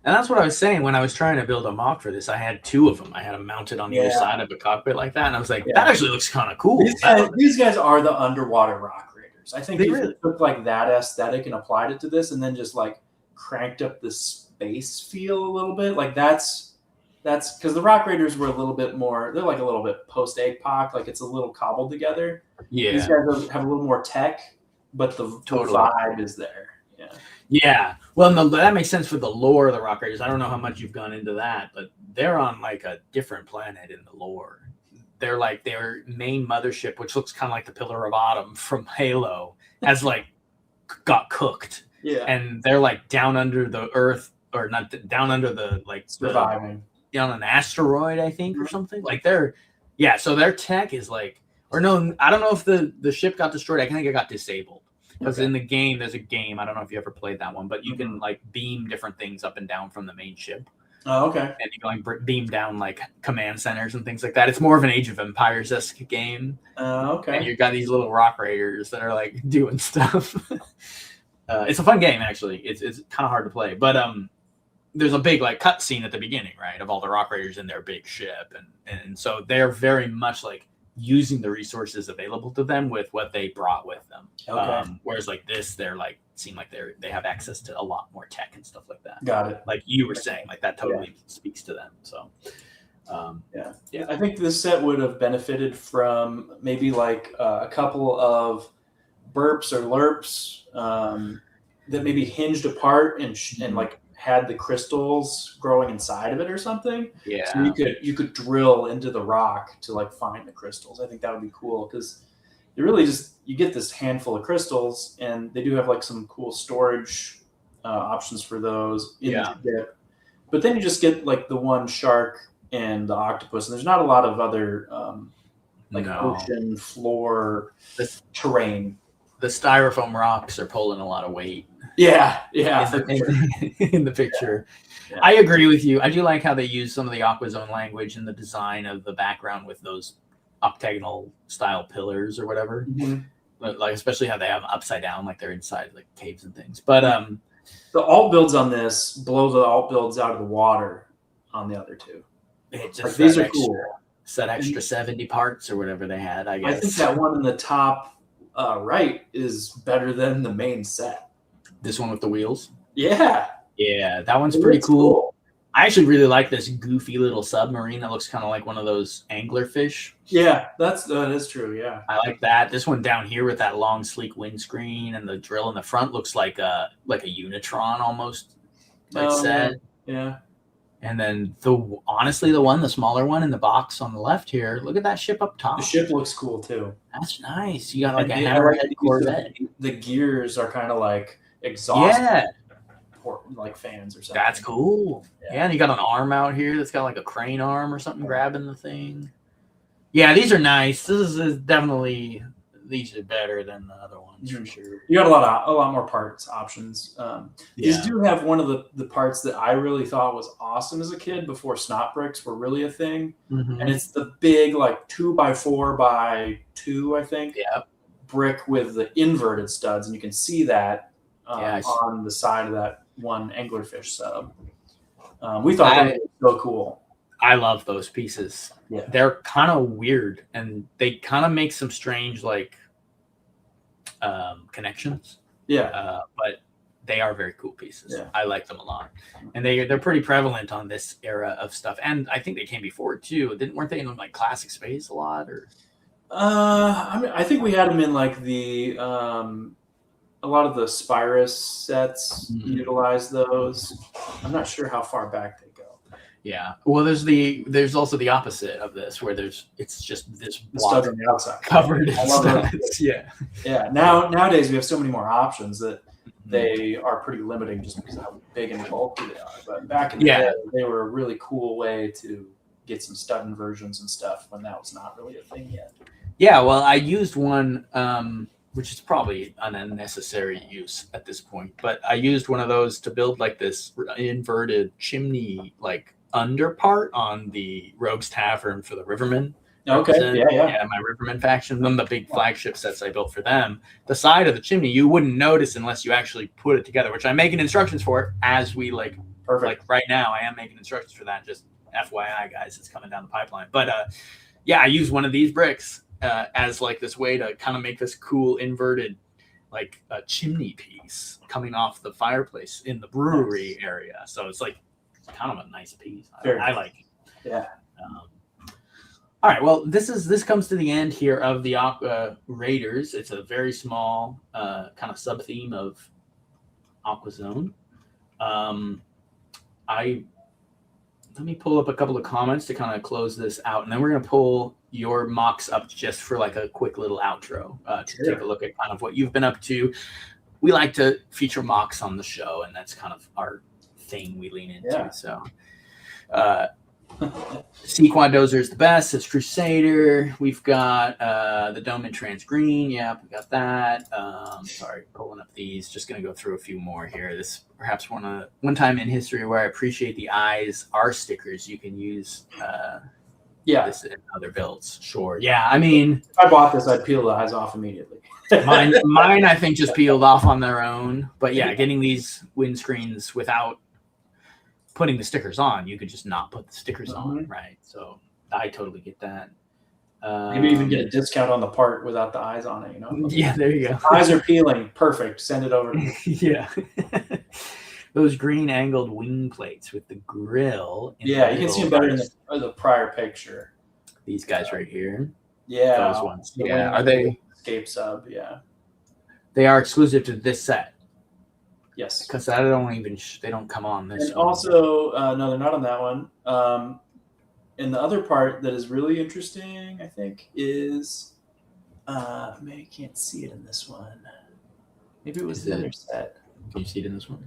And that's what I was saying when I was trying to build a mock for this. I had 2 of them. I had them mounted on either side of a cockpit like that, and I was like, that actually looks kind of cool. These guys are the underwater Rock Raiders. I think they really took like that aesthetic and applied it to this, and then just like cranked up the space feel a little bit. Like that's because the Rock Raiders were a little bit more. They're like a little bit post APOC. Like it's a little cobbled together. Yeah, these guys have a little more tech, but the vibe is there. Yeah. Well, that makes sense for the lore of the Rock Raiders. I don't know how much you've gone into that, but they're on like a different planet in the lore. They're like their main mothership, which looks kind of like the Pillar of Autumn from Halo, has like got cooked. Yeah. And they're like down under the Earth, or not down under the like surviving on an asteroid, I think, or something. Like so their tech is like, or no, I don't know if the ship got destroyed. I think it got disabled. Because in the game, there's a game. I don't know if you ever played that one, but you can like beam different things up and down from the main ship. Oh, okay. And you can like beam down like command centers and things like that. It's more of an Age of Empires-esque game. Okay. And you've got these little Rock Raiders that are like doing stuff. It's a fun game, actually. It's kind of hard to play, but there's a big like cut scene at the beginning, right, of all the Rock Raiders in their big ship, and so they're very much like using the resources available to them with what they brought with them. Okay. Whereas like this, they're like seem like they have access to a lot more tech and stuff like that. Got it. Like you were saying, like that totally speaks to them. So yeah. I think this set would have benefited from maybe like a couple of burps or lerps that maybe hinged apart and like had the crystals growing inside of it or something. Yeah. So you could drill into the rock to like find the crystals. I think that would be cool because you really you get this handful of crystals, and they do have like some cool storage options for those in the dip. But then you just get like the one shark and the octopus, and there's not a lot of other ocean floor terrain. The styrofoam rocks are pulling a lot of weight. Yeah. In the picture. Yeah. I agree with you. I do like how they use some of the AquaZone language in the design of the background with those octagonal style pillars or whatever. Mm-hmm. Like especially how they have them upside down, like they're inside like caves and things. But the alt builds on this blow the alt builds out of the water on the other two. These are cool. Set extra 70 parts or whatever they had, I guess. I think that one in the top right is better than the main set. This one with the wheels? Yeah, that one's pretty cool. I actually really like this goofy little submarine that looks kind of like one of those anglerfish. Yeah, that is true. Yeah, I like that. This one down here with that long, sleek windscreen and the drill in the front looks like a Unitron almost. Set. Yeah. And then honestly, the smaller one in the box on the left here. Look at that ship up top. The ship looks cool too. That's nice. You got like a hammerhead Corvette. The gears are kind of like exhaust. Yeah. Like fans or something. That's cool. Yeah, and you got an arm out here that's got like a crane arm or something grabbing the thing. Yeah, these are nice. This is definitely, these are better than the other ones for sure. You got a lot more parts options. These do have one of the parts that I really thought was awesome as a kid before snot bricks were really a thing, and it's the big like 2x4x2, I think. Yeah. Brick with the inverted studs, and you can see that on the side of that one anglerfish sub. We thought that was so cool. I love those pieces. Yeah. They're kind of weird, and they kind of make some strange like connections. Yeah. But they are very cool pieces. Yeah. I like them a lot, and they're pretty prevalent on this era of stuff. And I think they came before too. Weren't they in like classic space a lot? Or I mean, I think we had them in like the a lot of the Spirus sets utilize those. I'm not sure how far back they go. Yeah. Well, there's also the opposite of this, where it's just this studs on the outside covered in studs. Yeah. Yeah. Nowadays we have so many more options that they are pretty limiting just because of how big and bulky they are. But back in the day, they were a really cool way to get some stud inversions and stuff when that was not really a thing yet. Yeah. Well, I used one. Which is probably an unnecessary use at this point. But I used one of those to build like this inverted chimney, like under part on the Rogues Tavern for the Rivermen. Okay. Yeah. My Rivermen faction. Then the big flagship sets I built for them. The side of the chimney you wouldn't notice unless you actually put it together, which I'm making instructions for as we like. Perfect. Like right now, I am making instructions for that. Just FYI, guys, it's coming down the pipeline. But yeah, I use one of these bricks as like this way to kind of make this cool inverted like a chimney piece coming off the fireplace in the brewery area. So it's like kind of a nice piece. I like it. Yeah. All right. Well, this comes to the end here of the AquaRaiders. It's a very small kind of sub theme of AquaZone. Let me pull up a couple of comments to kind of close this out, and then we're going to pull your mocks up just for like a quick little outro to take a look at kind of what you've been up to. We like to feature mocks on the show, and that's kind of our thing we lean into. Yeah. So Sequadozer is the best. It's Crusader. We've got the Dome in Trans Green. Yeah, we got that. Sorry, pulling up these. Just going to go through a few more here. This perhaps one time in history where I appreciate the eyes are stickers. You can use this in other builds. Sure. Yeah, I mean, if I bought this, I'd peel the eyes off immediately. mine I think just peeled off on their own. But yeah, getting these windscreens without putting the stickers on, you could just not put the stickers on, right? So I totally get that. Maybe even get a discount on the part without the eyes on it, you know? Yeah, there you go. Eyes are peeling. Perfect. Send it over to me. Yeah. Those green angled wing plates with the grill. Yeah, you can see them better in the prior picture. These guys right here. Yeah. Those ones. Yeah. Are they? Escape sub, yeah. They are exclusive to this set. Yes. Because I don't even, they don't come on this and one. Also, no, they're not on that one. And the other part that is really interesting, I think, is maybe you can't see it in this one. Maybe it was the other set. Can you see it in this one?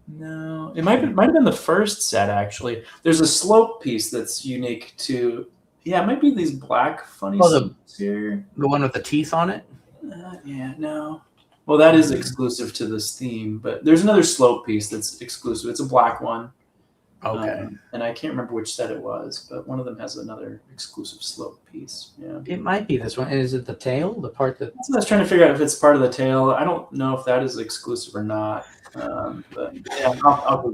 No, it might have been the first set actually. There's a slope piece that's unique to. Yeah, it might be these black funny slopes here. The one with the teeth on it. Yeah, no. Well, that is exclusive to this theme, but there's another slope piece that's exclusive. It's a black one. Okay. And I can't remember which set it was, but one of them has another exclusive slope piece. Yeah. It might be this one. Is it the tail? The part that... That's what I was trying to figure out if it's part of the tail. I don't know if that is exclusive or not. But yeah, I'll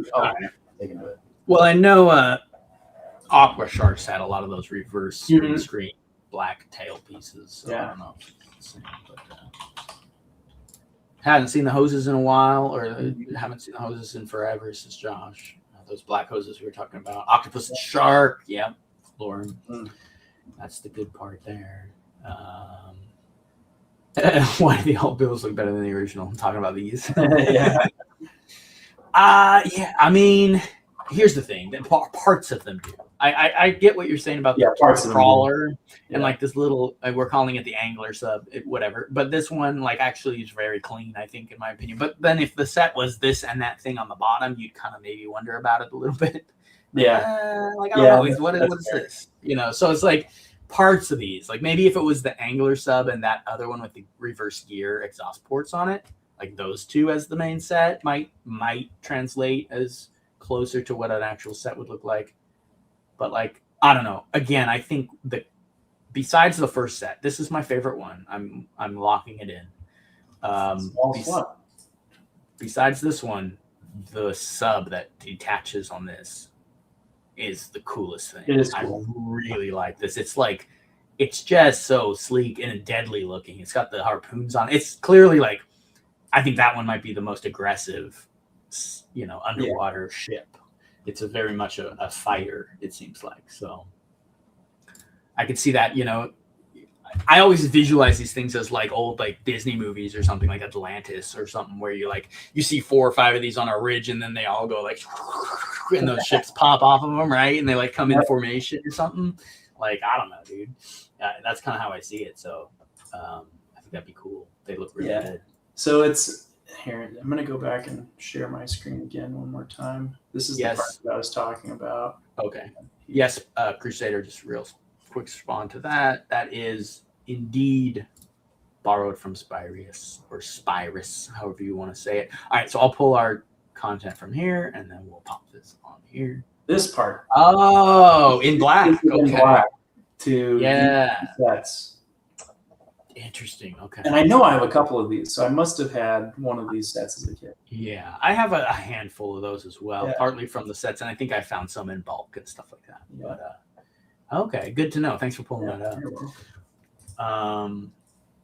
take into it. Well, I know Aqua Sharks had a lot of those reverse screen black tail pieces. So yeah. I don't know if you can see, but haven't seen the hoses in a while, or haven't seen the hoses in forever since Josh. Those black hoses we were talking about. Octopus and shark. Yeah. Lauren. That's the good part there. Why do the old bills look better than the original? I'm talking about these. Yeah. Yeah. I mean, here's the thing. Parts of them do. I get what you're saying about the parts of crawler and like this little, we're calling it the angler sub, whatever. But this one, like, actually is very clean, I think, in my opinion. But then if the set was this and that thing on the bottom, you'd kind of maybe wonder about it a little bit. Yeah. Like, I don't know. What is this? You know, so it's like parts of these. Like maybe if it was the angler sub and that other one with the reverse gear exhaust ports on it, like those two as the main set might translate as closer to what an actual set would look like. But like, I don't know. Again, I think that besides the first set, this is my favorite one. I'm locking it in. Besides this one, the sub that detaches on this is the coolest thing. It is cool. I really like this. It's like, it's just so sleek and deadly looking. It's got the harpoons on it. It's clearly like, I think that one might be the most aggressive, underwater ship. It's a very much a fighter, it seems like. So I could see that, I always visualize these things as like old like Disney movies or something like Atlantis or something where you see 4 or 5 of these on a ridge and then they all go like, and those ships pop off of them, right? And they like come in formation or something. Like, I don't know, dude. That's kind of how I see it. So I think that'd be cool. They look really good. So it's here. I'm going to go back and share my screen again one more time. This is the part that I was talking about. Okay. Yes, Crusader, just real quick respond to that. That is indeed borrowed from Spyrus or Spyrus, however you want to say it. All right, so I'll pull our content from here, and then we'll pop this on here. This part. Oh, in black. In Okay. black to Yeah. these sets. Interesting. Okay. And I know I have a couple of these, so I must have had one of these sets as a kid. Yeah, I have a handful of those as well, Yeah. partly from the sets, and I think I found some in bulk and stuff like that. Yeah. But okay, good to know. Thanks for pulling that up.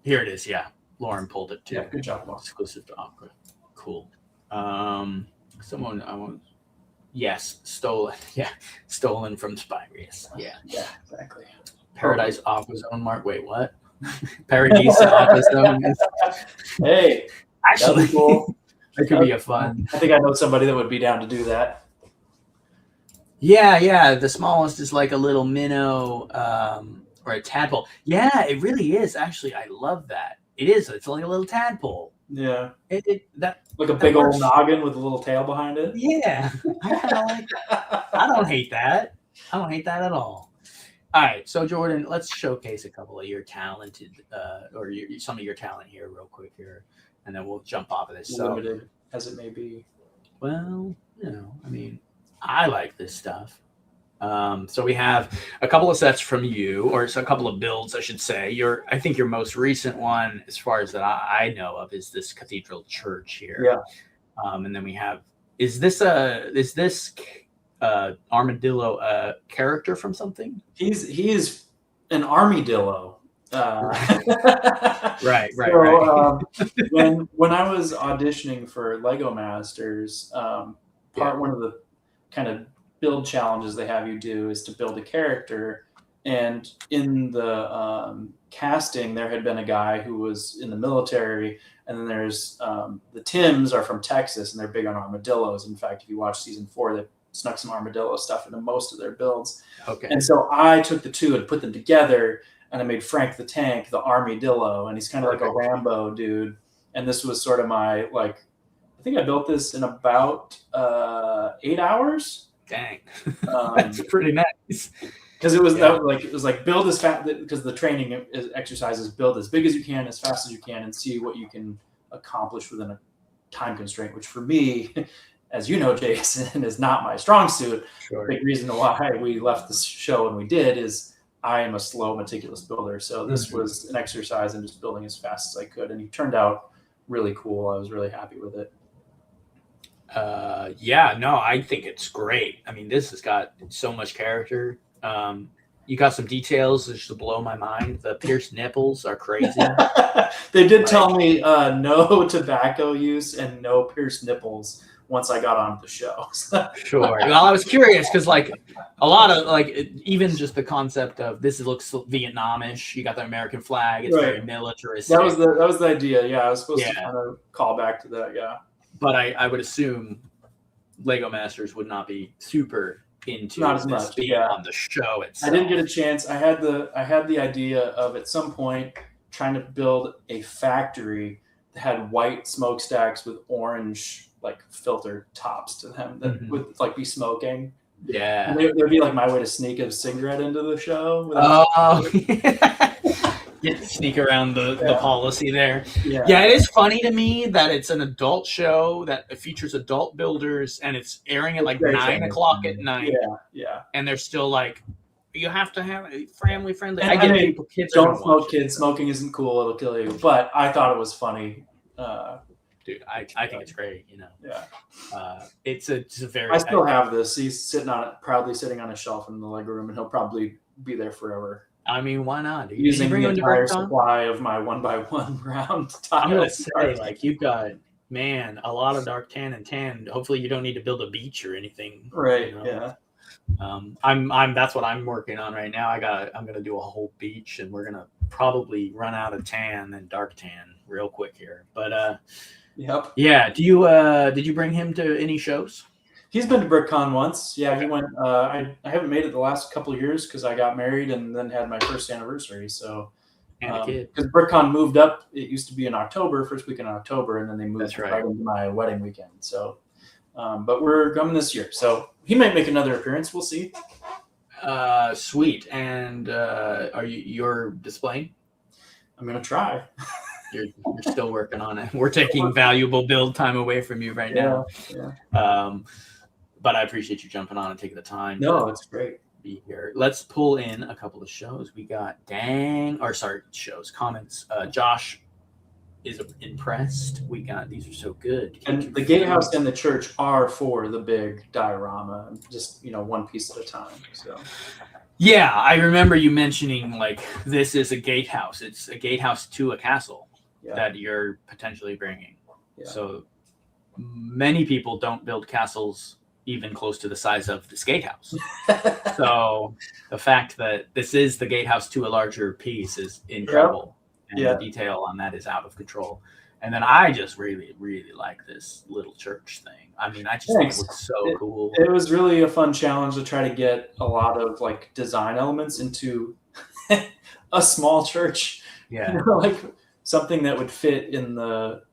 Here it is. Yeah, Lauren pulled it too. Yeah, good job, Lauren. Exclusive to Aqua. Cool. Someone I want. Yes, stolen. Yeah, stolen from Spyrius. Yeah. Yeah, exactly. Paradise Aqua Zone Mark. Wait, what? Paradise Aqua Zone. Hey, Actually, that'd be cool. That could be a fun. I think I know somebody that would be down to do that. Yeah. The smallest is like a little minnow or a tadpole. Yeah, it really is. Actually, I love that. It is. It's like a little tadpole. Yeah. That Like a big old noggin with a little tail behind it. Yeah. I kind of like that. I don't hate that. I don't hate that at all. All right. So, Jordan, let's showcase a couple of your talented or some of your talent here real quick here, and then we'll jump off of this. Limited as it may be. Well, I mean, I like this stuff. So we have a couple of sets from you, or it's a couple of builds, I should say. I think your most recent one, as far as that I know of, is this Cathedral Church here. Yeah. And then we have, is this armadillo a character from something? He is an armadillo. Right. So, when I was auditioning for Lego Masters, one of the kind of build challenges they have you do is to build a character, and in the casting there had been a guy who was in the military, and then there's the Tims are from Texas and they're big on armadillos. In fact, if you watch season 4, they snuck some armadillo stuff into most of their builds. Okay. And so I took the two and put them together, and I made Frank the Tank the armadillo, and he's kind of like a Rambo dude. And this was sort of my, like, I think I built this in about 8 hours. Dang, that's pretty nice. Because it was like build as fast, because the training exercise is build as big as you can, as fast as you can, and see what you can accomplish within a time constraint. Which for me, as you know, Jason, is not my strong suit. Sure. Big reason why we left the show and we did is I am a slow, meticulous builder. So this was an exercise in just building as fast as I could, and he turned out really cool. I was really happy with it. I think it's great. I mean, this has got so much character. You got some details that just blow my mind. The pierced nipples are crazy. They did tell me no tobacco use and no pierced nipples once I got on the show. Sure. Well, I was curious because, like, a lot of even just the concept of this looks Vietnamish. You got the American flag. It's very militaristic. That was the idea. Yeah, I was supposed to kind of call back to that. Yeah. But I would assume Lego Masters would not be super into not as much being on the show itself. I didn't get a chance. I had the idea of at some point trying to build a factory that had white smokestacks with orange like filter tops to them that would like be smoking. Yeah. And there'd be like my way to sneak a cigarette into the show. Sneak around the policy there. Yeah, it is funny to me that it's an adult show that features adult builders, and it's airing at like 9 o'clock at night. Yeah. And they're still like, you have to have it family friendly. And I get people, kids don't smoke, kids. Smoking isn't cool; it'll kill you. But I thought it was funny. Dude, I think it's great. Yeah. It's a very. I still have this. He's proudly sitting on a shelf in the Lego room, and he'll probably be there forever. I mean, why not? Using the entire supply of my 1x1 round tiles. I'm gonna say, like, you've got a lot of dark tan and tan. Hopefully, you don't need to build a beach or anything. Right. Yeah. That's what I'm working on right now. I'm gonna do a whole beach, and we're gonna probably run out of tan and dark tan real quick here. But yep. Yeah. Did you bring him to any shows? He's been to BrickCon once. Yeah, he went. I haven't made it the last couple of years because I got married and then had my first anniversary. So, and a kid. Because BrickCon moved up. It used to be in October, first week in October, and then they moved right into my wedding weekend. So, but we're coming this year. So he might make another appearance. We'll see. Sweet. And you're displaying? I'm gonna try. You're still working on it. We're taking valuable build time away from you right now. But I appreciate you jumping on and taking the time. No, it's great. Be here. Let's pull in a couple of shows. We got comments. Josh is impressed. We got these are so good. And the gatehouse and the church are for the big diorama, just one piece at a time. So yeah, I remember you mentioning like this is a gatehouse. It's a gatehouse to a castle that you're potentially bringing. Yeah. So many people don't build castles even close to the size of this gatehouse. So the fact that this is the gatehouse to a larger piece is incredible. And the detail on that is out of control. And then I just really, really like this little church thing. I mean, I just think it looks so cool. It was really a fun challenge to try to get a lot of like design elements into a small church. Yeah. Like something that would fit in the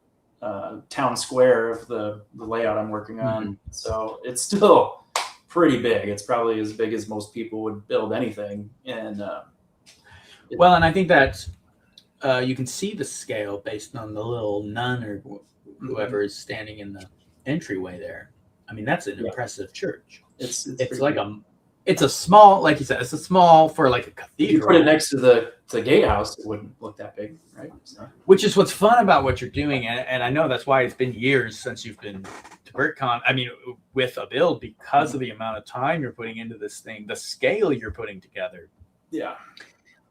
town square of the layout I'm working on. Mm-hmm. So it's still pretty big. It's probably as big as most people would build anything. And well, and I think that you can see the scale based on the little nun or whoever is standing in the entryway there. I mean, that's an impressive church. It's like it's a small, like you said, it's a small for like a cathedral. If you put it next to the gatehouse, it wouldn't look that big, right? So. Which is what's fun about what you're doing, and I know that's why it's been years since you've been to BertCon. I mean, with a build, because of the amount of time you're putting into this thing, the scale you're putting together,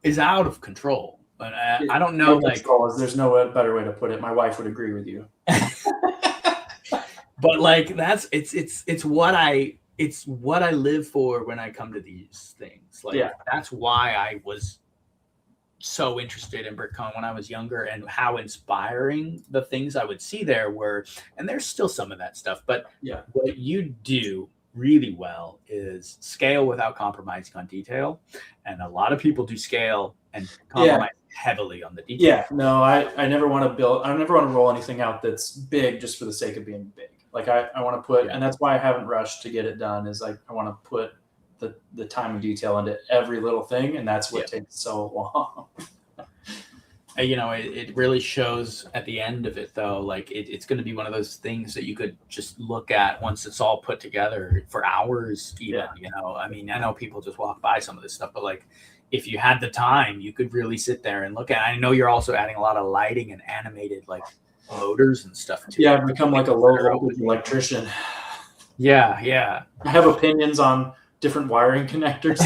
is out of control. But I don't know, like there's no better way to put it. My wife would agree with you. But like it's what I live for when I come to these things. Like that's why I was so interested in BertCon when I was younger, and how inspiring the things I would see there were. And there's still some of that stuff, but what you do really well is scale without compromising on detail. And a lot of people do scale and compromise heavily on the detail. Yeah, no, I never want to build. I never want to roll anything out that's big just for the sake of being big. Like I want to put, and that's why I haven't rushed to get it done. Is like I want to put the time and detail into every little thing, and that's what takes so long. It really shows at the end of it, though. Like it's going to be one of those things that you could just look at once it's all put together for hours. Even, I mean, I know people just walk by some of this stuff, but like if you had the time, you could really sit there and look at it. I know you're also adding a lot of lighting and animated like motors and stuff too. Yeah, I've become like a low voltage electrician. Yeah. I have opinions on different wiring connectors.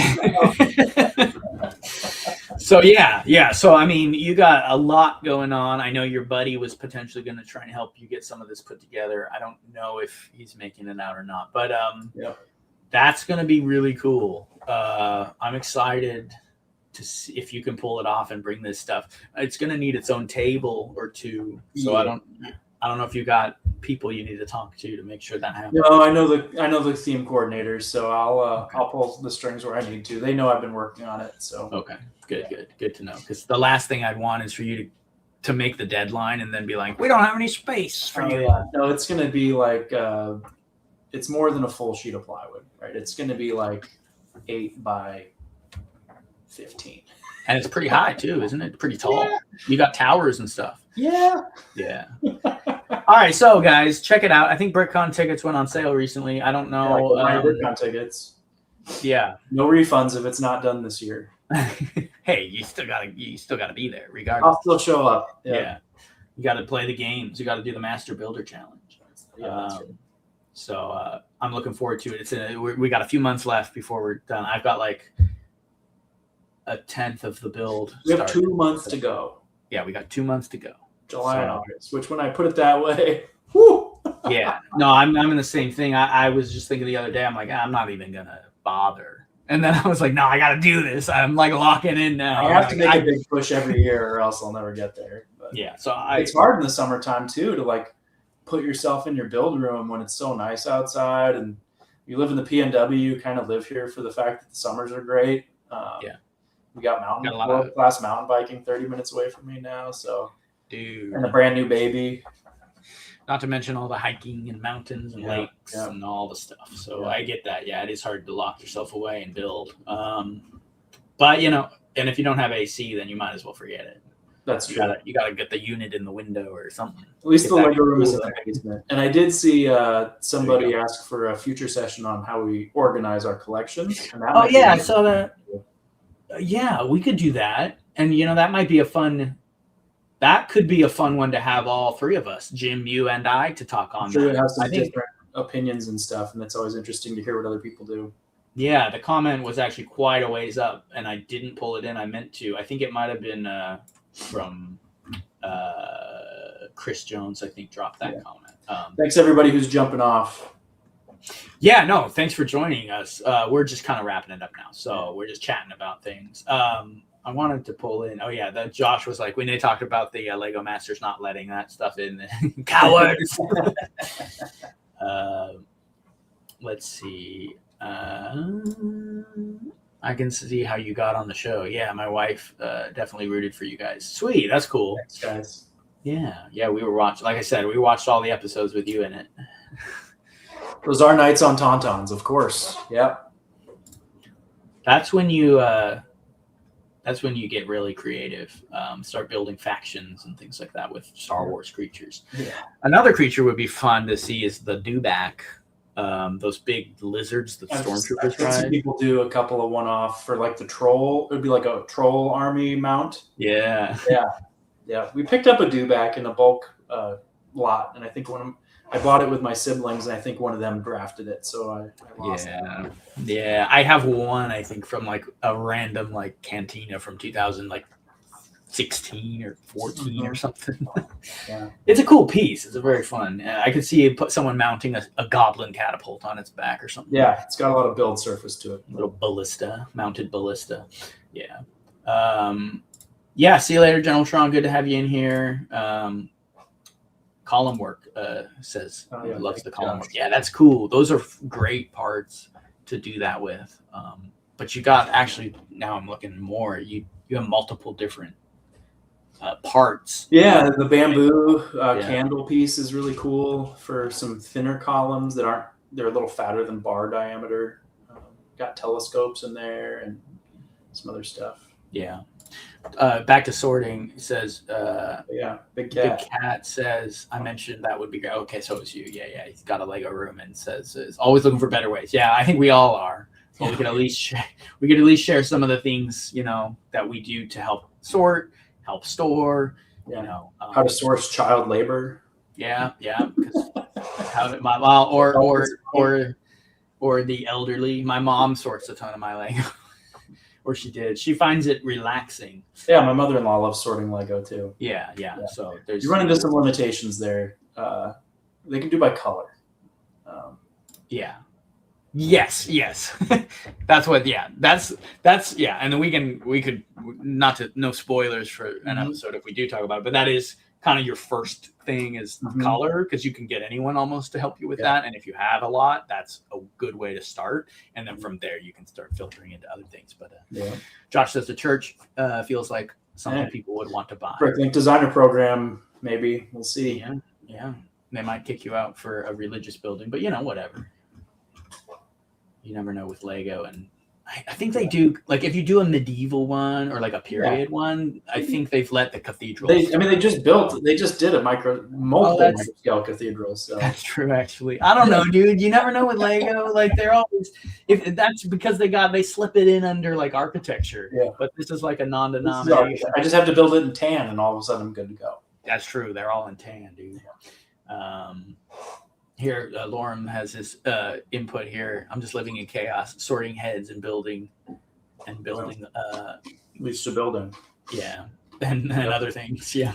So yeah. So I mean, you got a lot going on. I know your buddy was potentially going to try and help you get some of this put together. I don't know if he's making it out or not, but that's going to be really cool. I'm excited to see if you can pull it off and bring this stuff. It's going to need its own table or two. So I don't know if you got people you need to talk to make sure that happens. No, I know the theme coordinators, so I'll pull the strings where I need to. They know I've been working on it. So okay, good to know. Because the last thing I'd want is for you to make the deadline and then be like, we don't have any space for you. Yeah. No, it's going to be like it's more than a full sheet of plywood, right? It's going to be like 8 by 15. And it's pretty high too, isn't it? Pretty tall. Yeah. You got towers and stuff. Yeah. All right, so guys, check it out. I think BertCon tickets went on sale recently. I don't know. BertCon tickets. Yeah. No refunds if it's not done this year. Hey, you still gotta be there regardless. I'll still show up. Yeah. You got to play the games. You got to do the Master Builder Challenge. Yeah, so I'm looking forward to it. We got a few months left before we're done. I've got like a tenth of the build. We have 2 months to go. Yeah, we got 2 months to go. July and August, which when I put it that way, whoo! Yeah. No, I'm in the same thing. I was just thinking the other day, I'm like, I'm not even going to bother. And then I was like, no, I got to do this. I'm like locking in now. I have to make a big push every year or else I'll never get there. But yeah. So it's hard in the summertime too, to like put yourself in your build room when it's so nice outside, and you live in the PNW, you kind of live here for the fact that the summers are great. We got world-class mountain biking 30 minutes away from me now. So, dude, and a brand new baby. Not to mention all the hiking and mountains and lakes and all the stuff. So I get that. Yeah, it is hard to lock yourself away and build. But and if you don't have AC, then you might as well forget it. That's true. You gotta get the unit in the window or something. At least Get the that Lego room is in cool the basement. And I did see somebody go. ask for a future session on how we organize our collections. And that Oh might yeah, I be saw that. Yeah, we could do that, and that might be a fun. That could be a fun one to have all three of us, Jim, you, and I, to talk on. I'm sure that. it has some I think, different opinions and stuff, and it's always interesting to hear what other people do. yeah, the comment was actually quite a ways up, and I didn't pull it in. I meant to. I think it might have been from Chris Jones. I think dropped that comment. Thanks everybody who's jumping off. Yeah, no, thanks for joining us. We're just kind of wrapping it up now, so we're just chatting about things. I wanted to pull in. Oh yeah, that Josh was like when they talked about the Lego Masters not letting that stuff in. Cowards. Let's see. I can see how you got on the show. Yeah, my wife definitely rooted for you guys. Sweet, that's cool. Thanks, guys. Yeah, we were watching. Like I said, we watched all the episodes with you in it. Those are nights on Tauntauns, of course. Yep. That's when you get really creative. Start building factions and things like that with Star Wars creatures. Yeah. Another creature would be fun to see is the dewback. Those big lizards that stormtroopers ride. Some people do a couple of one-off for like the troll. It would be like a troll army mount. Yeah. We picked up a dewback in a bulk lot, and I think I bought it with my siblings, and I think one of them drafted it, so I lost it. Yeah, I have one, I think, from like a random like cantina from 2016 or 14 or something. Yeah. It's a cool piece. It's a very fun. I could see someone mounting a goblin catapult on its back or something. Yeah, it's got a lot of build surface to it. Little mounted ballista. Yeah. See you later, General Tron. Good to have you in here. Column work says loves the column work. Yeah, that's cool. Those are great parts to do that with. But you got actually, now I'm looking more, you have multiple different parts. Yeah, the bamboo candle piece is really cool for some thinner columns they're a little fatter than bar diameter. Got telescopes in there and some other stuff. Yeah. Back to sorting, it says Big Cat says I mentioned that would be great. Okay, so it's you. Yeah, he's got a Lego room and says is always looking for better ways. Yeah, I think we all are. So we could at least share some of the things that we do to help sort, help store. How to source child labor. Yeah, because or the elderly. My mom sorts a ton of my Lego. Or she did. She finds it relaxing. Yeah, my mother-in-law loves sorting Lego too. Yeah. So you run into some limitations there. They can do by color. Yes. That's what. Yeah. That's. Yeah. And then we could no spoilers for an episode if we do talk about it, but that is kind of your first thing is color, because you can get anyone almost to help you with that. And if you have a lot, that's a good way to start. And then from there, you can start filtering into other things. But Josh says the church feels like something people would want to buy. Bricklink designer program, maybe. We'll see. Yeah. They might kick you out for a religious building, but whatever. You never know with Lego. And I think they do, like if you do a medieval one or like a period one, I think they've let the cathedrals. They just did a multiple scale cathedrals. So. That's true, actually. I don't know, dude. You never know with Lego. Like they're always, if that's because they slip it in under like architecture. Yeah. But this is like a non-denomination. I just have to build it in tan, and all of a sudden I'm good to go. That's true. They're all in tan, dude. Here, Lorem has his input here. I'm just living in chaos, sorting heads and building. Leads to building. Yeah, and other things. Yeah.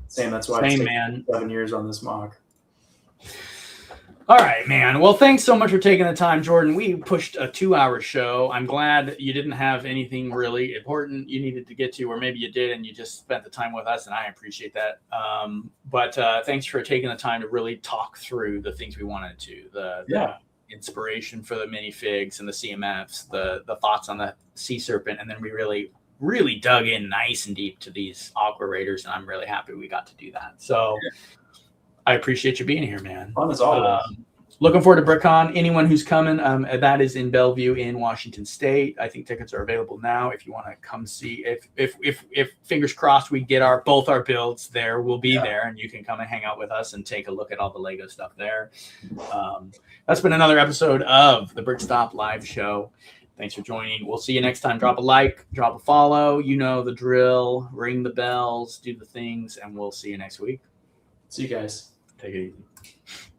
Same. That's why it's taken 7 years on this mock. All right, man. Well, thanks so much for taking the time, Jordan. We pushed a 2-hour show. I'm glad you didn't have anything really important you needed to get to, or maybe you did and you just spent the time with us, and I appreciate that. But thanks for taking the time to really talk through the things we wanted to. The inspiration for the minifigs and the CMFs, the thoughts on the Sea Serpent, and then we really, really dug in nice and deep to these AquaRaiders, and I'm really happy we got to do that. So I appreciate you being here, man. Fun as always. looking forward to BrickCon. Anyone who's coming, that is in Bellevue in Washington State. I think tickets are available now. If you want to come see, if fingers crossed we get both our builds there, we'll be there, and you can come and hang out with us and take a look at all the Lego stuff there. That's been another episode of the Brickstop Live Show. Thanks for joining. We'll see you next time. Drop a like, drop a follow. You know the drill. Ring the bells, do the things, and we'll see you next week. See you guys. Take it easy.